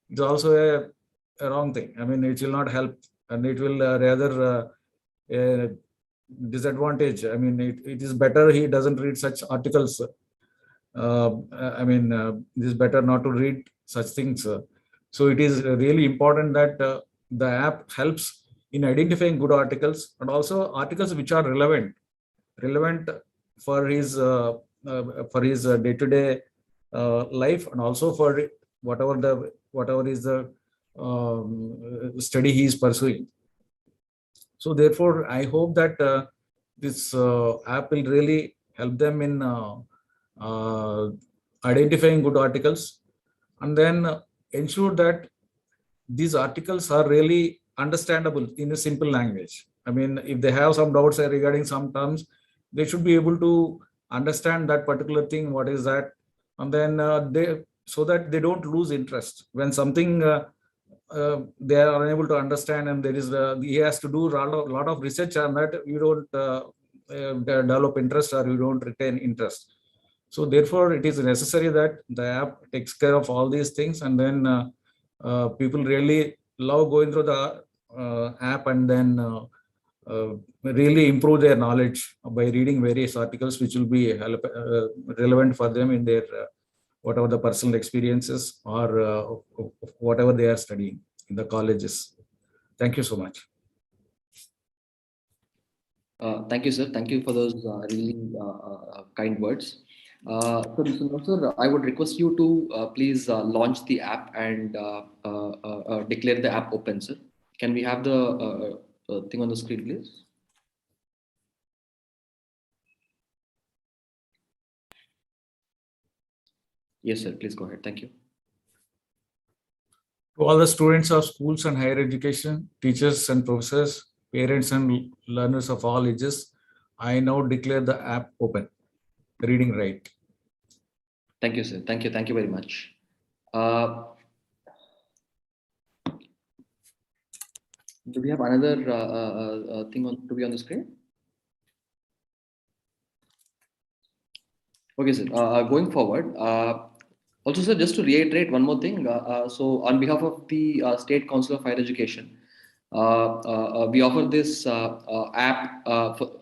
is also a wrong thing. It will not help, and it will rather disadvantage. It is better he doesn't read such articles. It is better not to read such things. So it is really important that the app helps in identifying good articles and also articles which are relevant for his day-to-day life, and also for whatever is the study he is pursuing. So therefore, I hope that this app will really help them in identifying good articles, and then ensure that these articles are really understandable in a simple language. If they have some doubts regarding some terms, they should be able to understand that particular thing, what is that, and then so that they don't lose interest when something they are unable to understand, and he has to do a lot of research on that. You don't develop interest, or you don't retain interest. So therefore, it is necessary that the app takes care of all these things, and then People really love going through the app and then really improve their knowledge by reading various articles which will be relevant for them in their whatever the personal experiences or whatever they are studying in the colleges. Thank you so much. Thank you, sir. Thank you for those really kind words. So, Mr. Nausar, I would request you to please launch the app and declare the app open, sir. Can we have the thing on the screen, please? Yes, sir. Please go ahead. Thank you. To all the students of schools and higher education, teachers and professors, parents and learners of all ages, I now declare the app open. Reading Right. Thank you, sir. Thank you. Thank you very much. Do we have another thing to be on the screen? Okay, sir. Going forward, also, sir, just to reiterate one more thing. So, on behalf of the State Council of Higher Education, we offer this app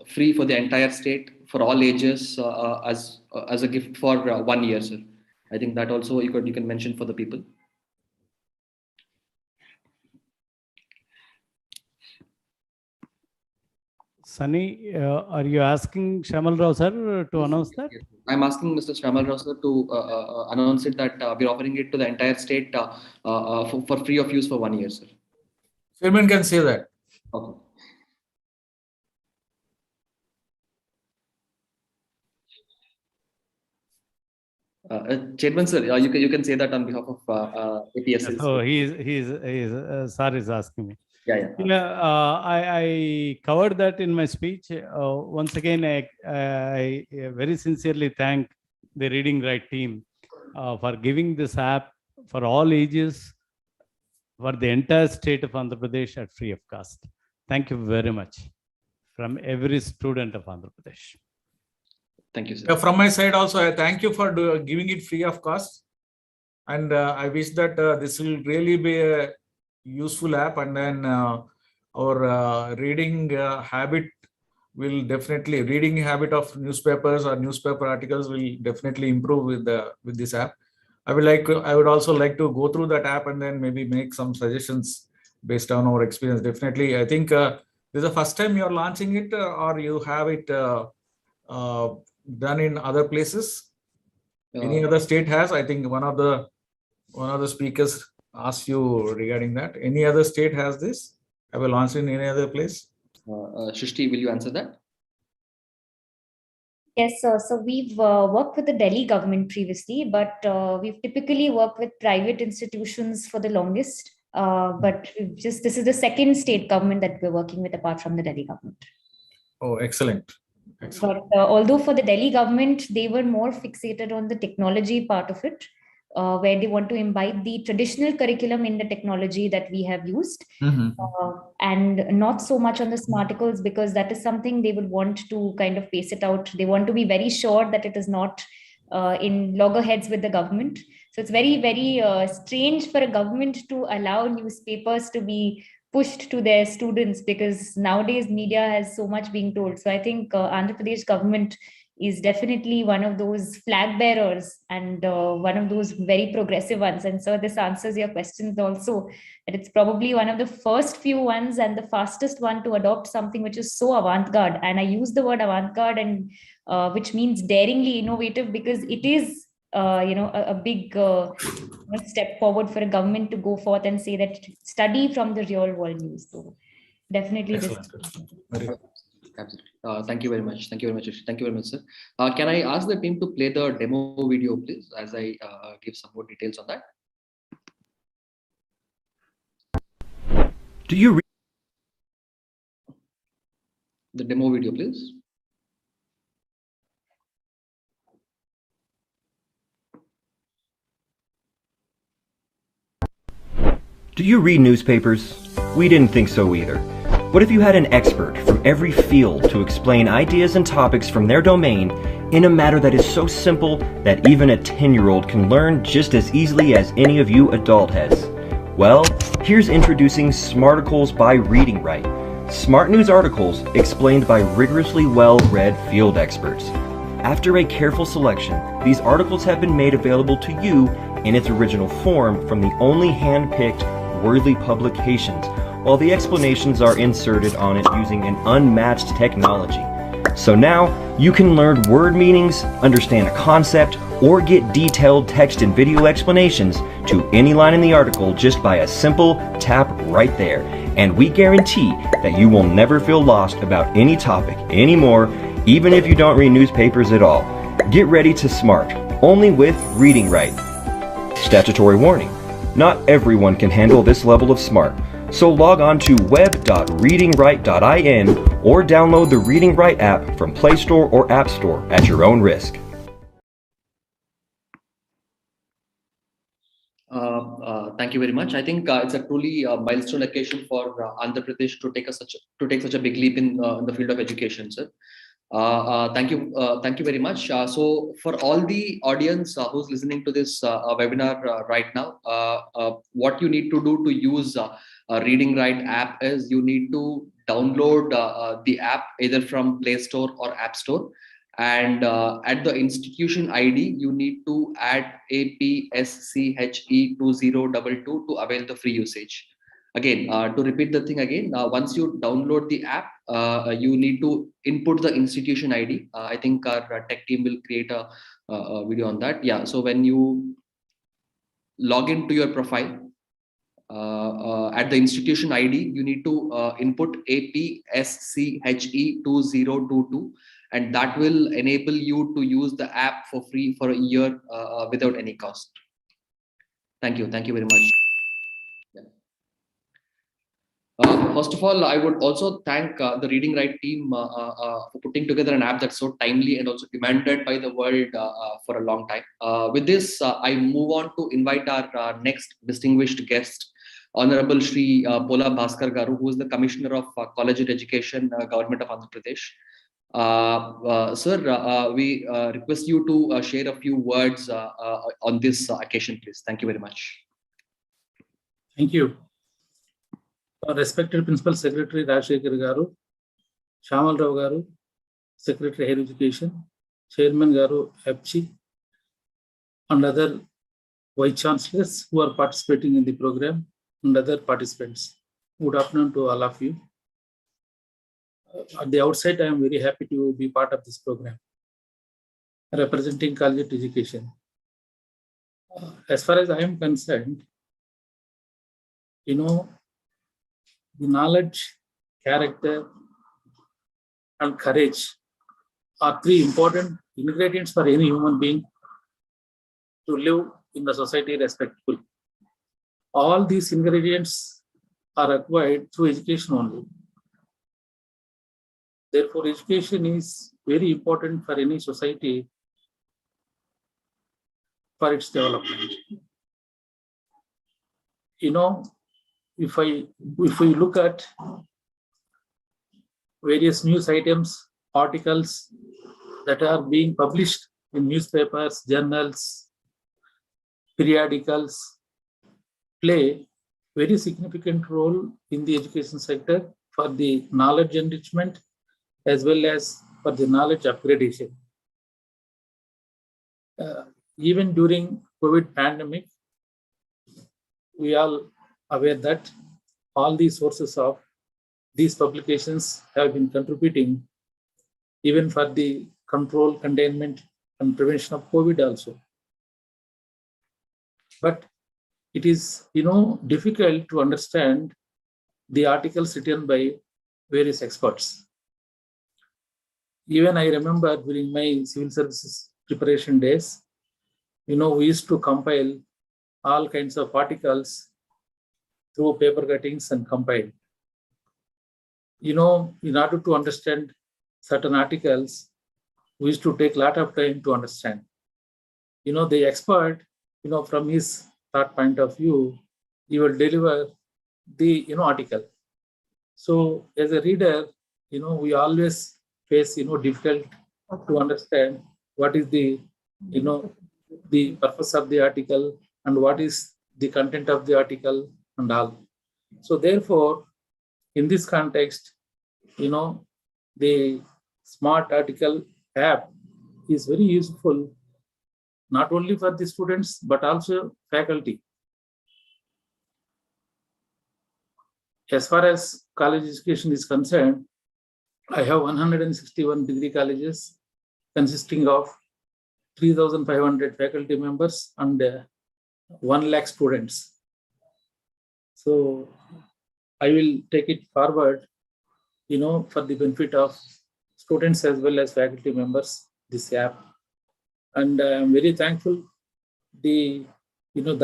free for the entire state for all ages as a gift for 1 year, sir. I think that also you can mention for the people. Sunny, are you asking Shamal Rao sir to announce that? Yes. I'm asking Mr. Shamal Rao sir to announce it that we're offering it to the entire state for free of use for 1 year, sir. Chairman can say that. Okay. Chairman sir, you can say that on behalf of APSL. So sir is asking me. Yeah. I covered that in my speech. Once again, I very sincerely thank the Reading Right team for giving this app for all ages for the entire state of Andhra Pradesh at free of cost. Thank you very much from every student of Andhra Pradesh. Thank you, sir. From my side also, I thank you for giving it free of cost. And I wish that this will really be a useful app, and then our reading habit will definitely, reading habit of newspapers or newspaper articles will definitely improve with this app. I would also like to go through that app and then maybe make some suggestions based on our experience. Definitely, I think this is the first time you're launching it, or you have it done in other places. Any other state has? I think one of the speakers asked you regarding that. Any other state has this? Have you launched in any other place? Shrishti, will you answer that? Yes, sir. So we've worked with the Delhi government previously, but we've typically worked with private institutions for the longest. But this is the second state government that we're working with apart from the Delhi government. Oh, excellent. But although for the Delhi government, they were more fixated on the technology part of it, where they want to imbibe the traditional curriculum in the technology that we have used, and not so much on the smarticles, because that is something they would want to kind of pace it out. They want to be very sure that it is not in loggerheads with the government. So it's very, very strange for a government to allow newspapers to be pushed to their students, because nowadays media has so much being told. So I think Andhra Pradesh government is definitely one of those flag bearers and one of those very progressive ones. And so this answers your questions also, that it's probably one of the first few ones and the fastest one to adopt something which is so avant-garde. And I use the word avant-garde, and which means daringly innovative, because it is a big step forward for a government to go forth and say that study from the real world news. So definitely this. Absolutely. Thank you very much. Thank you very much. Thank you very much, sir. Can I ask the team to play the demo video, please, as I give some more details on that? Do you read the demo video, please? Do you read newspapers? We didn't think so either. What if you had an expert from every field to explain ideas and topics from their domain in a matter that is so simple that even a 10-year-old can learn just as easily as any of you adult heads? Well, here's introducing Smarticles by Reading Right. Smart news articles explained by rigorously well-read field experts. After a careful selection, these articles have been made available to you in its original form from the only hand-picked Wordly publications, while the explanations are inserted on it using an unmatched technology. So now, you can learn word meanings, understand a concept, or get detailed text and video explanations to any line in the article just by a simple tap right there. And we guarantee that you will never feel lost about any topic anymore, even if you don't read newspapers at all. Get ready to smart, only with Reading Right. Statutory warning: not everyone can handle this level of smart. So log on to web.readingright.in or download the Reading Right app from Play Store or App Store at your own risk. Thank you very much. I think it's a truly milestone occasion for Andhra Pradesh to take such a big leap in the field of education, sir. Thank you very much. So for all the audience who's listening to this webinar right now, what you need to do to use Reading Right app is you need to download the app either from Play Store or App Store, and at the institution ID you need to add APSCHE2022 to avail the free usage. Again, to repeat the thing again, once you download the app, you need to input the institution ID. I think our tech team will create a video on that. Yeah, so when you log into your profile, at the institution ID, you need to input APSCHE2022, and that will enable you to use the app for free for a year without any cost. Thank you very much. First of all, I would also thank the Reading Right team for putting together an app that's so timely and also demanded by the world for a long time. With this, I move on to invite our next distinguished guest, Honorable Shri Pola Bhaskar Garu, who is the Commissioner of College Education, Government of Andhra Pradesh. Sir, we request you to share a few words on this occasion, please. Thank you very much. Thank you. Respected Principal Secretary Rajshekhar Garu, Shamal Rao Garu, Secretary Higher Education, Chairman Garu FG, and other Vice Chancellors who are participating in the program, and other participants. Good afternoon to all of you. At the outset, I am very happy to be part of this program, representing collegiate education. As far as I am concerned, the knowledge, character, and courage are three important ingredients for any human being to live in the society respectfully. All these ingredients are acquired through education only. Therefore, education is very important for any society for its development. If we look at various news items, articles that are being published in newspapers, journals, periodicals, play very significant role in the education sector for the knowledge enrichment as well as for the knowledge upgradation. Even during COVID pandemic, we all aware that all the sources of these publications have been contributing even for the control, containment, and prevention of COVID also. But it is, difficult to understand the articles written by various experts. Even I remember during my civil services preparation days, we used to compile all kinds of articles through paper cuttings and compile. In order to understand certain articles, we used to take a lot of time to understand. The expert, from his thought point of view, he will deliver the article. So as a reader, we always face difficult to understand what is the the purpose of the article and what is the content of the article and all. So therefore, in this context, the smart article app is very useful, not only for the students, but also faculty. As far as college education is concerned, I have 161 degree colleges consisting of 3,500 faculty members and 1 lakh students. So I will take it forward, for the benefit of students as well as faculty members, this app. And I'm very thankful the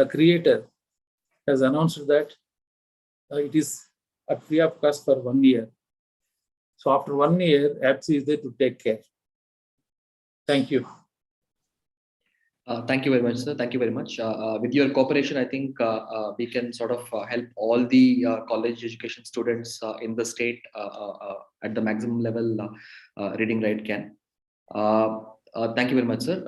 creator has announced that it is at free of cost for 1 year. So after 1 year, apps is there to take care. Thank you. Thank you very much, sir. Thank you very much. With your cooperation, I think we can sort of help all the college education students in the state at the maximum level Reading Right can. Thank you very much, sir.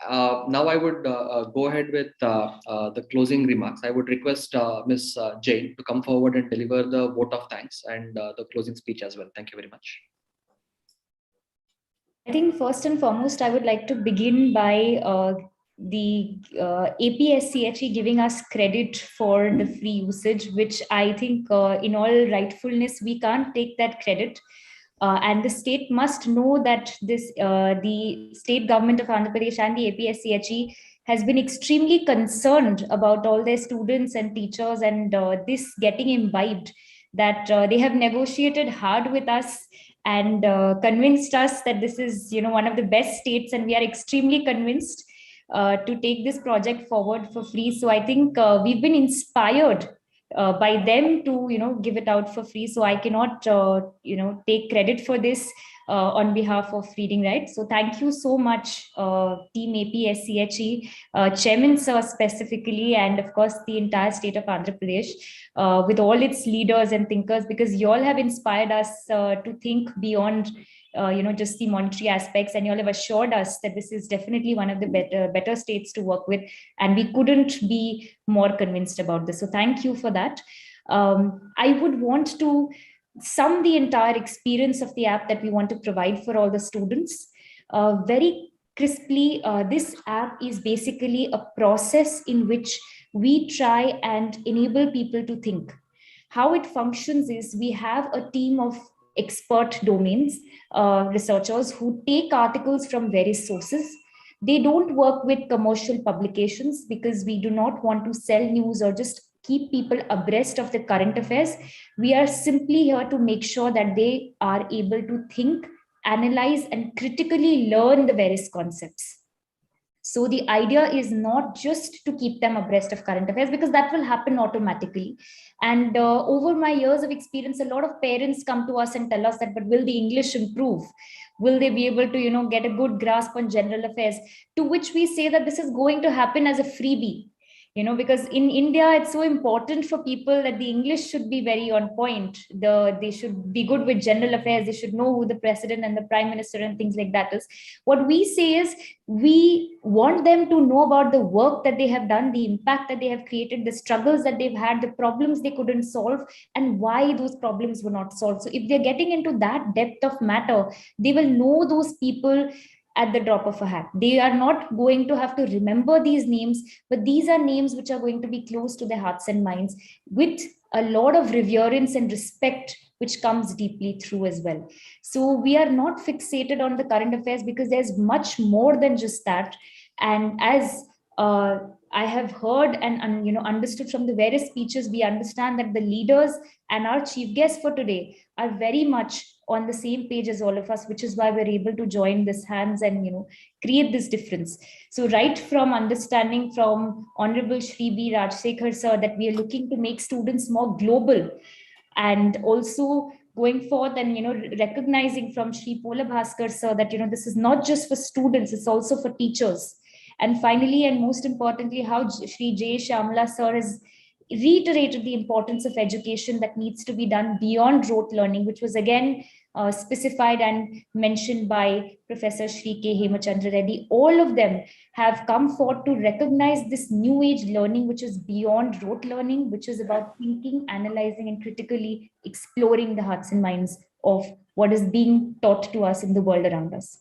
Now I would go ahead with the closing remarks. I would request Ms. Jain to come forward and deliver the vote of thanks and the closing speech as well. Thank you very much. I think first and foremost, I would like to begin by the APSCHE giving us credit for the free usage, which I think in all rightfulness, we can't take that credit. And the state must know that the state government of Andhra Pradesh and the APSCHE has been extremely concerned about all their students and teachers and this getting imbibed, that they have negotiated hard with us and convinced us that this is one of the best states, and we are extremely convinced to take this project forward for free. So I think we've been inspired by them to give it out for free. So I cannot take credit for this on behalf of Reading Right. So thank you so much, Team APSCHE, Chairman Sir specifically, and of course the entire state of Andhra Pradesh with all its leaders and thinkers, because you all have inspired us to think beyond just the monetary aspects, and you all have assured us that this is definitely one of the better states to work with, and we couldn't be more convinced about this. So thank you for that. I would want to sum the entire experience of the app that we want to provide for all the students very crisply. This app is basically a process in which we try and enable people to think. How it functions is we have a team of expert domains, researchers who take articles from various sources. They don't work with commercial publications because we do not want to sell news or just keep people abreast of the current affairs. We are simply here to make sure that they are able to think, analyze, and critically learn the various concepts. So the idea is not just to keep them abreast of current affairs, because that will happen automatically. And over my years of experience, a lot of parents come to us and tell us that, but will the English improve? Will they be able to, get a good grasp on general affairs? To which we say that this is going to happen as a freebie. Because in India, it's so important for people that the English should be very on point. They should be good with general affairs. They should know who the president and the prime minister and things like that is. What we say is we want them to know about the work that they have done, the impact that they have created, the struggles that they've had, the problems they couldn't solve, and why those problems were not solved. So if they're getting into that depth of matter, they will know those people at the drop of a hat. They are not going to have to remember these names, but these are names which are going to be close to their hearts and minds, with a lot of reverence and respect which comes deeply through as well. So we are not fixated on the current affairs because there's much more than just that. And as I have heard and understood from the various speeches, we understand that the leaders and our chief guests for today are very much on the same page as all of us, which is why we're able to join these hands and create this difference. So right from understanding from Honorable Shri B. Rajsekhar sir that we are looking to make students more global, and also going forth and recognizing from Shri Pola Bhaskar sir that this is not just for students, it's also for teachers. And finally, and most importantly, how Shri J. Shamla sir has reiterated the importance of education that needs to be done beyond rote learning, which was again specified and mentioned by Professor Shri K. Hemachandra Reddy. All of them have come forth to recognize this new age learning, which is beyond rote learning, which is about thinking, analyzing, and critically exploring the hearts and minds of what is being taught to us in the world around us.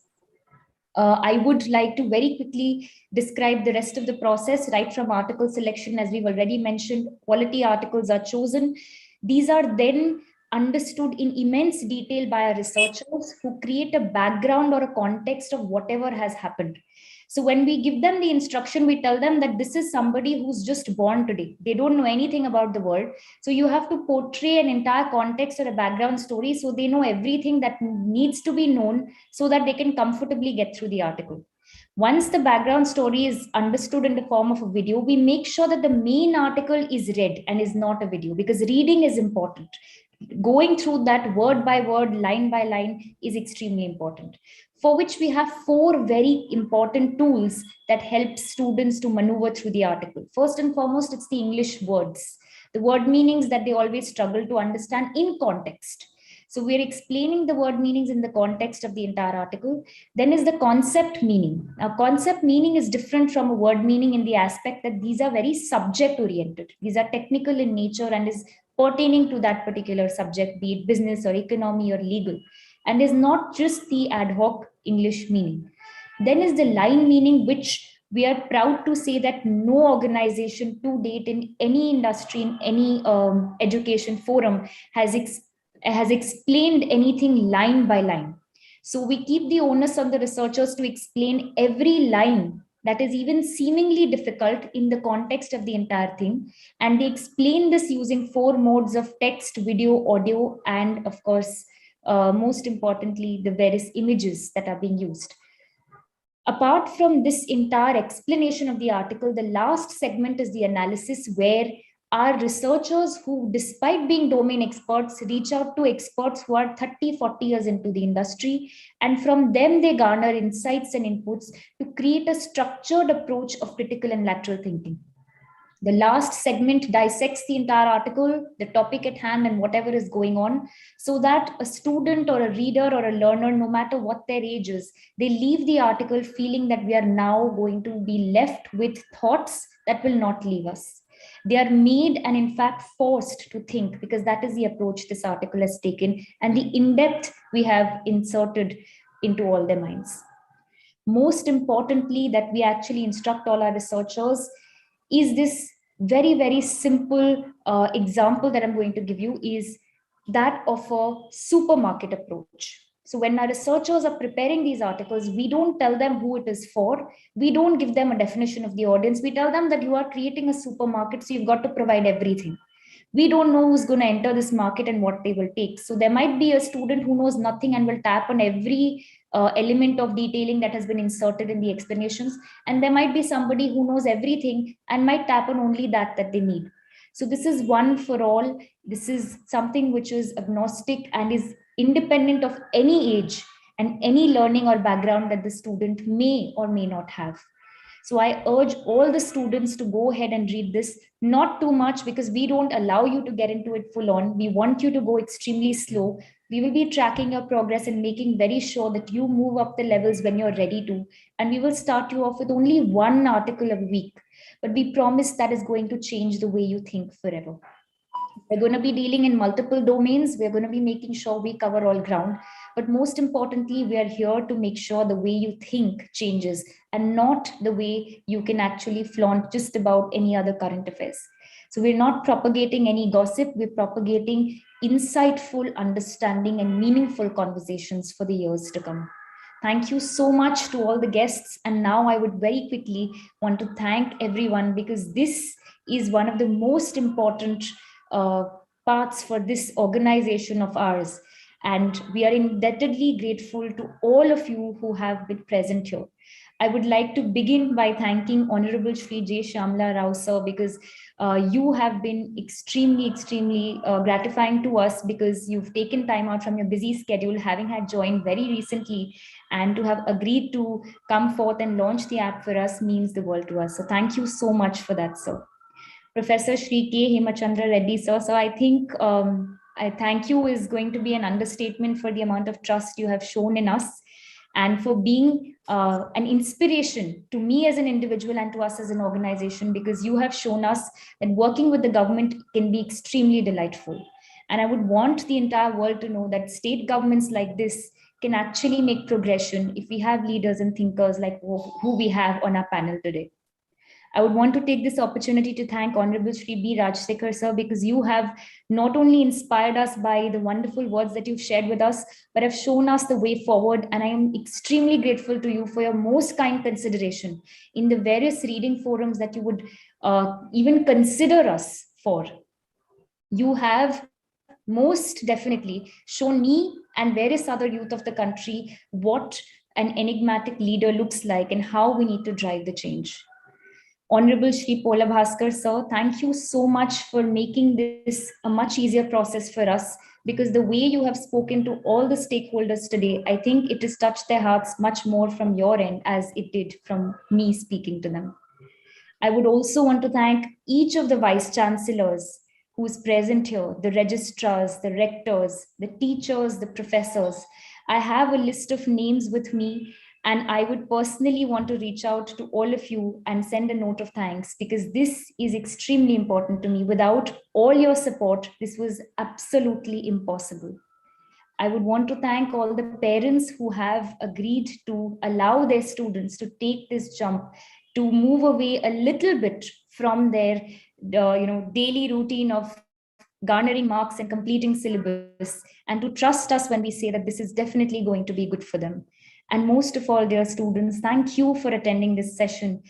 I would like to very quickly describe the rest of the process, right from article selection, as we've already mentioned. Quality articles are chosen. These are then understood in immense detail by our researchers who create a background or a context of whatever has happened. So when we give them the instruction, we tell them that this is somebody who's just born today. They don't know anything about the world. So you have to portray an entire context or a background story so they know everything that needs to be known so that they can comfortably get through the article. Once the background story is understood in the form of a video, we make sure that the main article is read and is not a video, because reading is important. Going through that word by word, line by line is extremely important, for which we have 4 very important tools that help students to maneuver through the article. First and foremost, it's the English words, the word meanings that they always struggle to understand in context. So we're explaining the word meanings in the context of the entire article. Then is the concept meaning. Now, concept meaning is different from a word meaning in the aspect that these are very subject oriented. These are technical in nature and is pertaining to that particular subject, be it business or economy or legal, and is not just the ad hoc English meaning. Then is the line meaning, which we are proud to say that no organization to date in any industry, in any education forum has explained anything line by line. So we keep the onus on the researchers to explain every line that is even seemingly difficult in the context of the entire thing. And they explain this using 4 modes of text, video, audio, and of course, most importantly, the various images that are being used. Apart from this entire explanation of the article, the last segment is the analysis, where our researchers who, despite being domain experts, reach out to experts who are 30, 40 years into the industry. And from them, they garner insights and inputs to create a structured approach of critical and lateral thinking. The last segment dissects the entire article, the topic at hand, and whatever is going on, so that a student or a reader or a learner, no matter what their age is, they leave the article feeling that we are now going to be left with thoughts that will not leave us. They are made and in fact forced to think, because that is the approach this article has taken and the in-depth we have inserted into all their minds. Most importantly, that we actually instruct all our researchers is this very, very simple example that I'm going to give you, is that of a supermarket approach. So when our researchers are preparing these articles, we don't tell them who it is for. We don't give them a definition of the audience. We tell them that you are creating a supermarket, so you've got to provide everything. We don't know who's going to enter this market and what they will take. So there might be a student who knows nothing and will tap on every element of detailing that has been inserted in the explanations. And there might be somebody who knows everything and might tap on only that they need. So this is one for all. This is something which is agnostic and is independent of any age and any learning or background that the student may or may not have. So I urge all the students to go ahead and read this, not too much, because we don't allow you to get into it full on. We want you to go extremely slow. We will be tracking your progress and making very sure that you move up the levels when you're ready to. And we will start you off with only 1 article a week. But we promise that is going to change the way you think forever. We're going to be dealing in multiple domains. We're going to be making sure we cover all ground. But most importantly, we are here to make sure the way you think changes and not the way you can actually flaunt just about any other current affairs. So we're not propagating any gossip. We're propagating insightful understanding and meaningful conversations for the years to come. Thank you so much to all the guests. And now I would very quickly want to thank everyone, because this is one of the most important parts for this organization of ours. And we are indebtedly grateful to all of you who have been present here. I would like to begin by thanking Honorable Shri J. Shyamala Rao sir, because you have been extremely gratifying to us, because you've taken time out from your busy schedule, having had joined very recently, and to have agreed to come forth and launch the app for us means the world to us. So thank you so much for that, sir. Professor Shri K. Hemachandra Reddy, sir. So I think I thank you is going to be an understatement for the amount of trust you have shown in us and for being an inspiration to me as an individual and to us as an organization, because you have shown us that working with the government can be extremely delightful. And I would want the entire world to know that state governments like this can actually make progression if we have leaders and thinkers like who we have on our panel today. I would want to take this opportunity to thank Honorable Shri B. Rajsekhar sir, because you have not only inspired us by the wonderful words that you've shared with us, but have shown us the way forward. And I am extremely grateful to you for your most kind consideration in the various reading forums that you would even consider us for. You have most definitely shown me and various other youth of the country what an enigmatic leader looks like and how we need to drive the change. Honorable Shri Pola Bhaskar sir, thank you so much for making this a much easier process for us, because the way you have spoken to all the stakeholders today, I think it has touched their hearts much more from your end as it did from me speaking to them. I would also want to thank each of the vice chancellors who's present here, the registrars, the rectors, the teachers, the professors. I have a list of names with me, and I would personally want to reach out to all of you and send a note of thanks, because this is extremely important to me. Without all your support, this was absolutely impossible. I would want to thank all the parents who have agreed to allow their students to take this jump, to move away a little bit from their daily routine of garnering marks and completing syllabus, and to trust us when we say that this is definitely going to be good for them. And most of all, dear students, thank you for attending this session,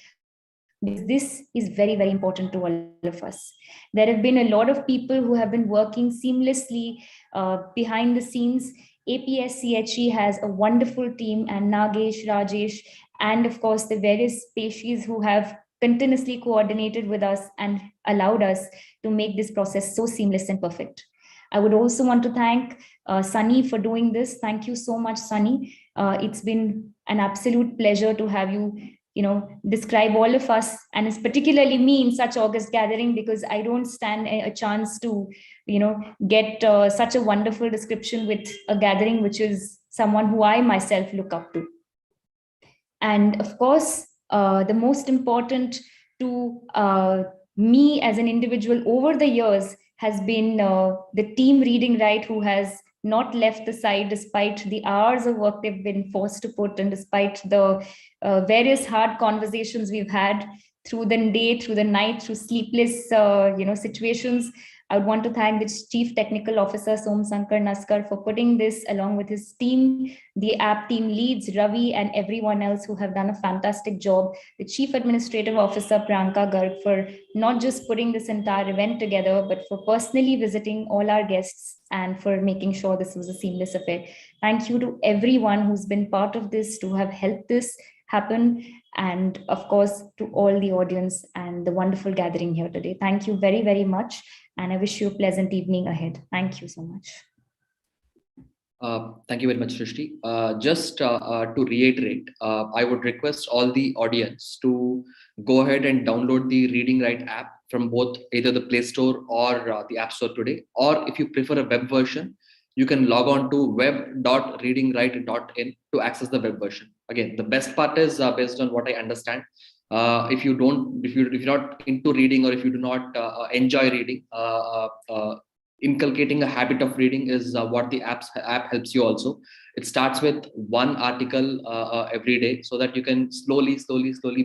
because this is very, very important to all of us. There have been a lot of people who have been working seamlessly behind the scenes. APSCHE has a wonderful team, and Nagesh, Rajesh, and of course the various species who have continuously coordinated with us and allowed us to make this process so seamless and perfect. I would also want to thank Sunny for doing this. Thank you so much, Sunny. It's been an absolute pleasure to have you describe all of us, and it's particularly me in such August gathering, because I don't stand a chance to get such a wonderful description with a gathering which is someone who I myself look up to. And of course, the most important to me as an individual over the years has been the team Reading Right, who has not left the side despite the hours of work they've been forced to put, and despite the various hard conversations we've had through the day, through the night, through sleepless situations. I would want to thank the Chief Technical Officer, Som Sankar Naskar, for putting this along with his team, the app team leads, Ravi, and everyone else who have done a fantastic job. The Chief Administrative Officer, Priyanka Garg, for not just putting this entire event together, but for personally visiting all our guests and for making sure this was a seamless affair. Thank you to everyone who's been part of this, to have helped this happen, and of course to all the audience and the wonderful gathering here today. Thank you very, very much, and I wish you a pleasant evening ahead. Thank you so much. Thank you very much, Srishti. Just to reiterate, I would request all the audience to go ahead and download the Reading Right app from both either the Play Store or the App Store today. Or if you prefer a web version, you can log on to web.readingright.in to access the web version. Again, the best part is based on what I understand. If you're not into reading, or if you do not enjoy reading, inculcating a habit of reading is what the app helps you also. It starts with one article every day, so that you can slowly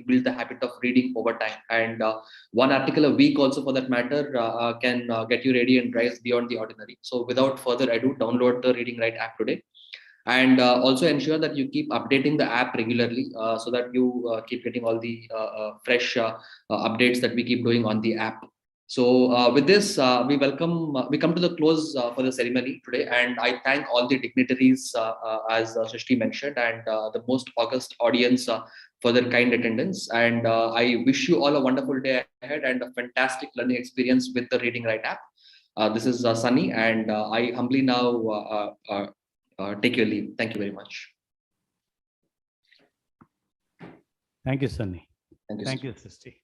build the habit of reading over time. And one article a week also, for that matter, can get you ready and rise beyond the ordinary. So without further ado, download the Reading Right app today. And also ensure that you keep updating the app regularly, so that you keep getting all the fresh updates that we keep doing on the app. So with this, we come to the close for the ceremony today, and I thank all the dignitaries, as Srishti mentioned, and the most august audience for their kind attendance. And I wish you all a wonderful day ahead and a fantastic learning experience with the Reading Right app. This is Sunny, and I humbly now take your leave. Thank you very much. Thank you, Sunny. Thank you. Thank you, Srishti.